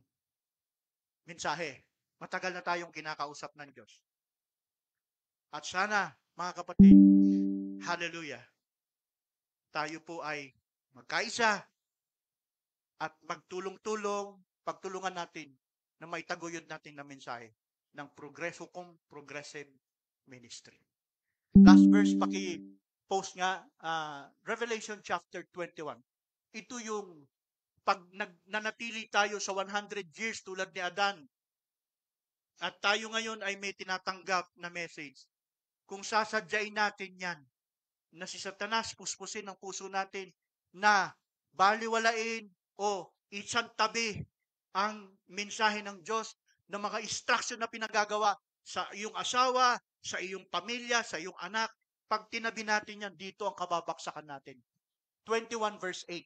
mensahe. Matagal na tayong kinakausap ng Diyos. At sana, mga kapatid, hallelujah, tayo po ay magkaisa at magtulong-tulong, pagtulungan natin na maitaguyod natin na mensahe ng progressive ministry. Last verse, paki-post nga, Revelation chapter 21. Ito yung pag nanatili tayo sa 100 years tulad ni Adan, at tayo ngayon ay may tinatanggap na message, kung sasadyain natin yan, na si Satanas puspusin ang puso natin, na baliwalain o isantabi ang mensahe ng Diyos ng mga instruction na pinagagawa sa iyong asawa, sa iyong pamilya, sa iyong anak, pag tinabi natin yan, dito ang kababaksakan natin. 21 verse 8.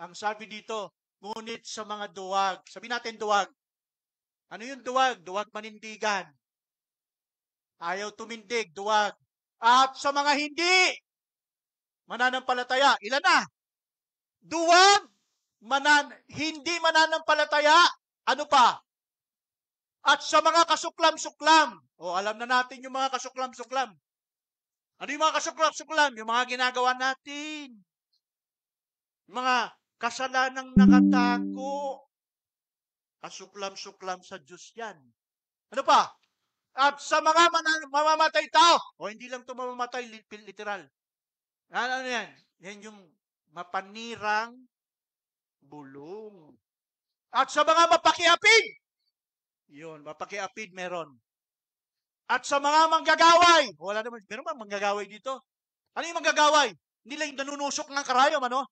Ang sabi dito, ngunit sa mga duwag, sabi natin duwag. Ano yung duwag? Duwag manindigan. Ayaw tumindig, duwag. At sa mga hindi mananampalataya, ilan na? Duwag, hindi mananampalataya, ano pa? At sa mga kasuklam-suklam. O, alam na natin yung mga kasuklam-suklam. Ano yung mga kasuklam-suklam? Yung mga ginagawa natin. Mga kasalanang nakatago. Kasuklam-suklam sa Diyos yan. Ano pa? At sa mga mamamatay tao. O hindi lang ito mamamatay, literal. Ano yan? Yan yung mapanirang bulong. At sa mga mapakiapid. Yun, mapakiapid meron. At sa mga manggagaway. Wala naman, meron ba manggagaway dito? Ano yung manggagaway? Hindi lang yung nanunusok ng karayom, ano?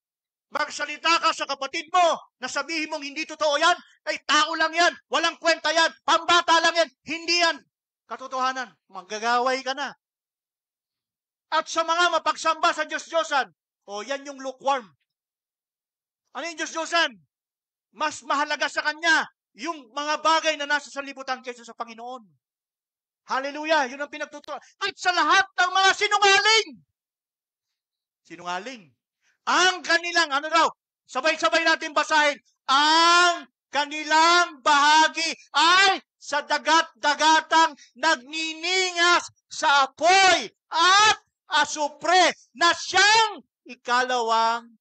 Magsalita ka sa kapatid mo na sabihin mong hindi totoo yan, ay tao lang yan, walang kwenta yan, pambata lang yan, hindi yan katotohanan. Manggagaway ka na. At sa mga mapagsamba sa Diyos-Diyosan, o yan yung lukewarm. Ano yung Diyos-Diyosan? Mas mahalaga sa Kanya yung mga bagay na nasa salibutan kaysa sa Panginoon. Hallelujah! Yun ang pinagtutuwa. At sa lahat ng mga sinungaling. Sinungaling. Ang kanilang, ano daw, sabay-sabay natin basahin, ang kanilang bahagi ay sa dagat-dagatang nagniningas sa apoy at asupre na siyang ikalawang.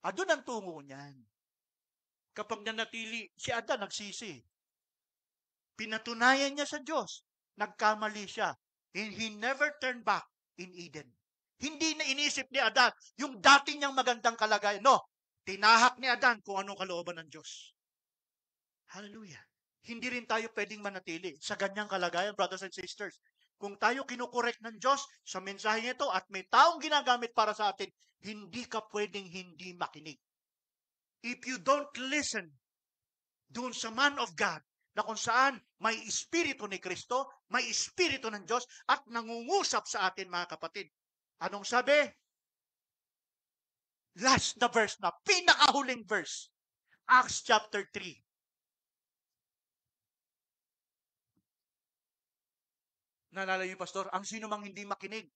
Doon ang tungo niyan. Kapag nanatili, si Adan nagsisi. Pinatunayan niya sa Diyos. Nagkamali siya. And he never turned back in Eden. Hindi na inisip ni Adan yung dati niyang magandang kalagayan. No, tinahak ni Adan kung anong kalooban ng Diyos. Hallelujah. Hindi rin tayo pwedeng manatili sa ganyang kalagayan, brothers and sisters. Kung tayo kinukorek ng Diyos sa mensahe nito at may taong ginagamit para sa atin, hindi ka pwedeng hindi makinig. If you don't listen doon sa man of God, na kung saan may espiritu ni Kristo, may espiritu ng Diyos, at nangungusap sa atin, mga kapatid. Anong sabi? Last na verse na, pinakahuling verse. Acts chapter 3. Naalala niyo, Pastor, ang sino mang hindi makinig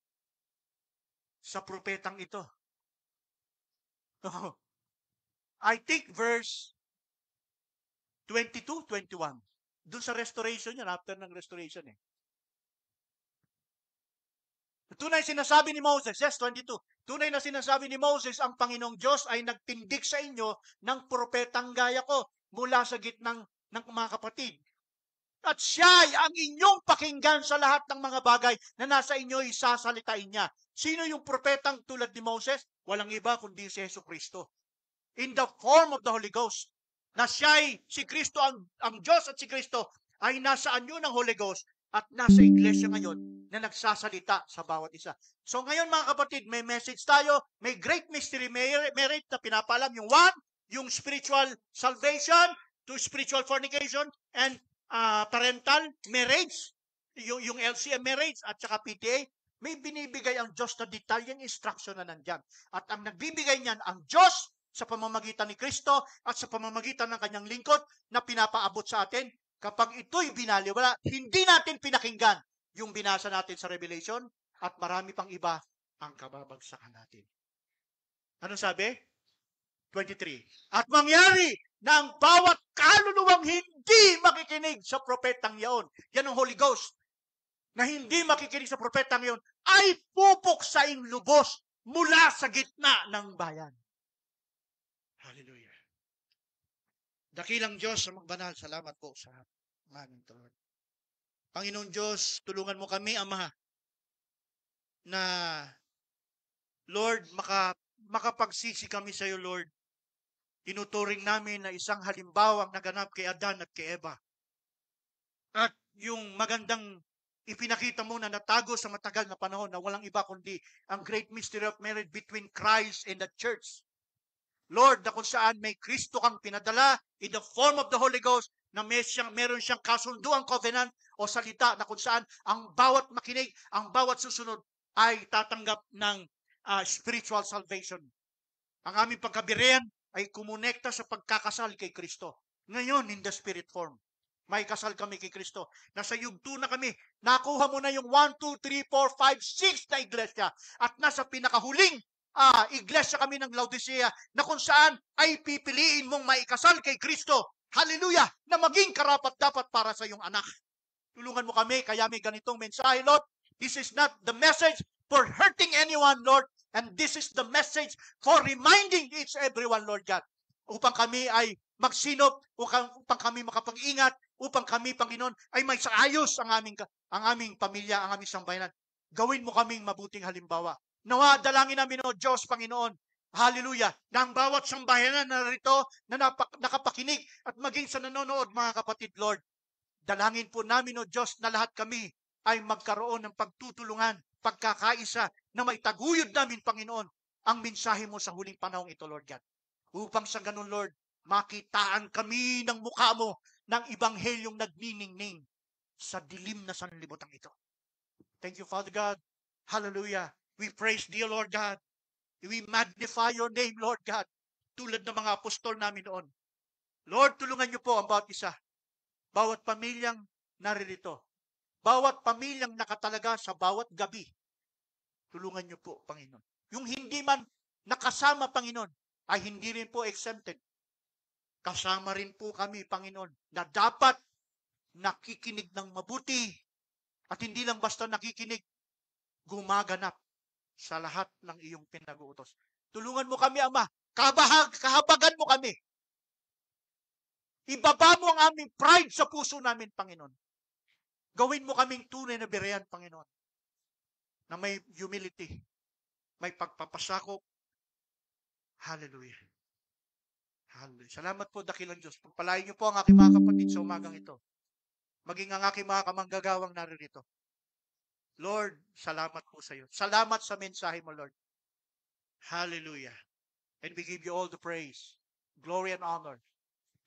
sa propetang ito. I think verse 22, 21. Doon sa restoration yan, after ng restoration eh. Tunay sinasabi ni Moses, yes, 22. Tunay na sinasabi ni Moses, ang Panginoong Diyos ay nagtindig sa inyo ng propetang gaya ko mula sa gitnang ng mga kapatid. At siya ay ang inyong pakinggan sa lahat ng mga bagay na nasa inyo isasalitain niya. Sino yung propetang tulad ni Moses? Walang iba kundi si Yesu Kristo. In the form of the Holy Ghost. Na siya ay, si Kristo, ang Diyos at si Kristo ay nasa anyo ng Holy Ghost at nasa iglesia ngayon na nagsasalita sa bawat isa. So ngayon mga kapatid, may message tayo, may great mystery marriage na pinapalam. Yung one, yung spiritual salvation to spiritual fornication and parental marriage, yung LCM marriage at saka PTA, may binibigay ang Diyos na detalyeng instruction na nandyan. At ang nagbibigay niyan, ang Diyos sa pamamagitan ni Kristo at sa pamamagitan ng kanyang lingkod na pinapaabot sa atin. Kapag ito'y binaliwala, hindi natin pinakinggan yung binasa natin sa Revelation at marami pang iba ang kababagsakan natin. Ano sabi? 23. At mangyari na ang bawat kaluluwang hindi makikinig sa propetang yaon, yan ang Holy Ghost, na hindi makikinig sa propetang yaon, ay pupuksaing lubos mula sa gitna ng bayan. Hallelujah. Dakilang Diyos sa magbanal, salamat po sa aming Lord. Panginoon Diyos, tulungan mo kami, Ama, na Lord, makapagsisi kami sa iyo, Lord. Tinuturing namin na isang halimbawang naganap kay Adan at kay Eva. At yung magandang ipinakita mo na natago sa matagal na panahon na walang iba kundi ang great mystery of marriage between Christ and the church. Lord, na kung saan may Kristo kang pinadala in the form of the Holy Ghost na meron siyang kasunduang covenant o salita na kung saan ang bawat makinig, ang bawat susunod ay tatanggap ng spiritual salvation. Ang aming pagkabirihan ay kumonekta sa pagkakasal kay Kristo. Ngayon, in the spirit form, may kasal kami kay Kristo. Nasa yugto na kami. Nakuha mo na yung 1, 2, 3, 4, 5, 6 na iglesia. At nasa pinakahuling iglesia kami ng Laodicea na kung saan ay pipiliin mong maikasal kay Kristo. Hallelujah! Na maging karapat-dapat para sa iyong anak. Tulungan mo kami, kaya may ganitong mensahe, Lord. This is not the message for hurting anyone, Lord. And this is the message for reminding each everyone, Lord God. Upang kami ay magsinop, upang kami makapag-ingat, upang kami, Panginoon, ay may saayos ang aming pamilya, ang aming sambayanan. Gawin mo kaming mabuting halimbawa. Nawa, dalangin namin, O Diyos, Panginoon, hallelujah, na ang bawat sambayanan na rito na nakapakinig at maging sa nanonood, mga kapatid, Lord, dalangin po namin, O Diyos, na lahat kami ay magkaroon ng pagtutulungan, pagkakaisa, na maitaguyod namin, Panginoon, ang mensahe mo sa huling panahong ito, Lord God. Upang sa ganun, Lord, makitaan kami ng mukha mo ng ibanghelyong nagniningning sa dilim na sanlibutan ito. Thank you, Father God. Hallelujah. We praise thee, Lord God. We magnify your name, Lord God. Tulad ng mga apostol namin noon. Lord, tulungan niyo po ang bawat isa. Bawat pamilyang naririto. Bawat pamilyang nakatalaga sa bawat gabi. Tulungan niyo po, Panginoon. Yung hindi man nakasama, Panginoon, ay hindi rin po exempted. kasama rin po kami, Panginoon, na dapat nakikinig ng mabuti at hindi lang basta nakikinig, gumaganap sa lahat ng iyong pinag-uutos. Tulungan mo kami, Ama. Kahabagan mo kami. Ibaba mo ang aming pride sa puso namin, Panginoon. Gawin mo kaming tunay na birayan, Panginoon, na may humility, may pagpapasakop. Hallelujah. Hallelujah. Salamat po, dakilang Diyos. Pagpalain niyo po ang aking mga kapatid sa umagang ito. Maging ang aking mga kamanggagawang naririto. Lord, salamat po sa iyo. Salamat sa mensahe mo, Lord. Hallelujah. And we give you all the praise, glory, and honor.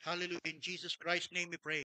Hallelujah. In Jesus Christ's name we pray.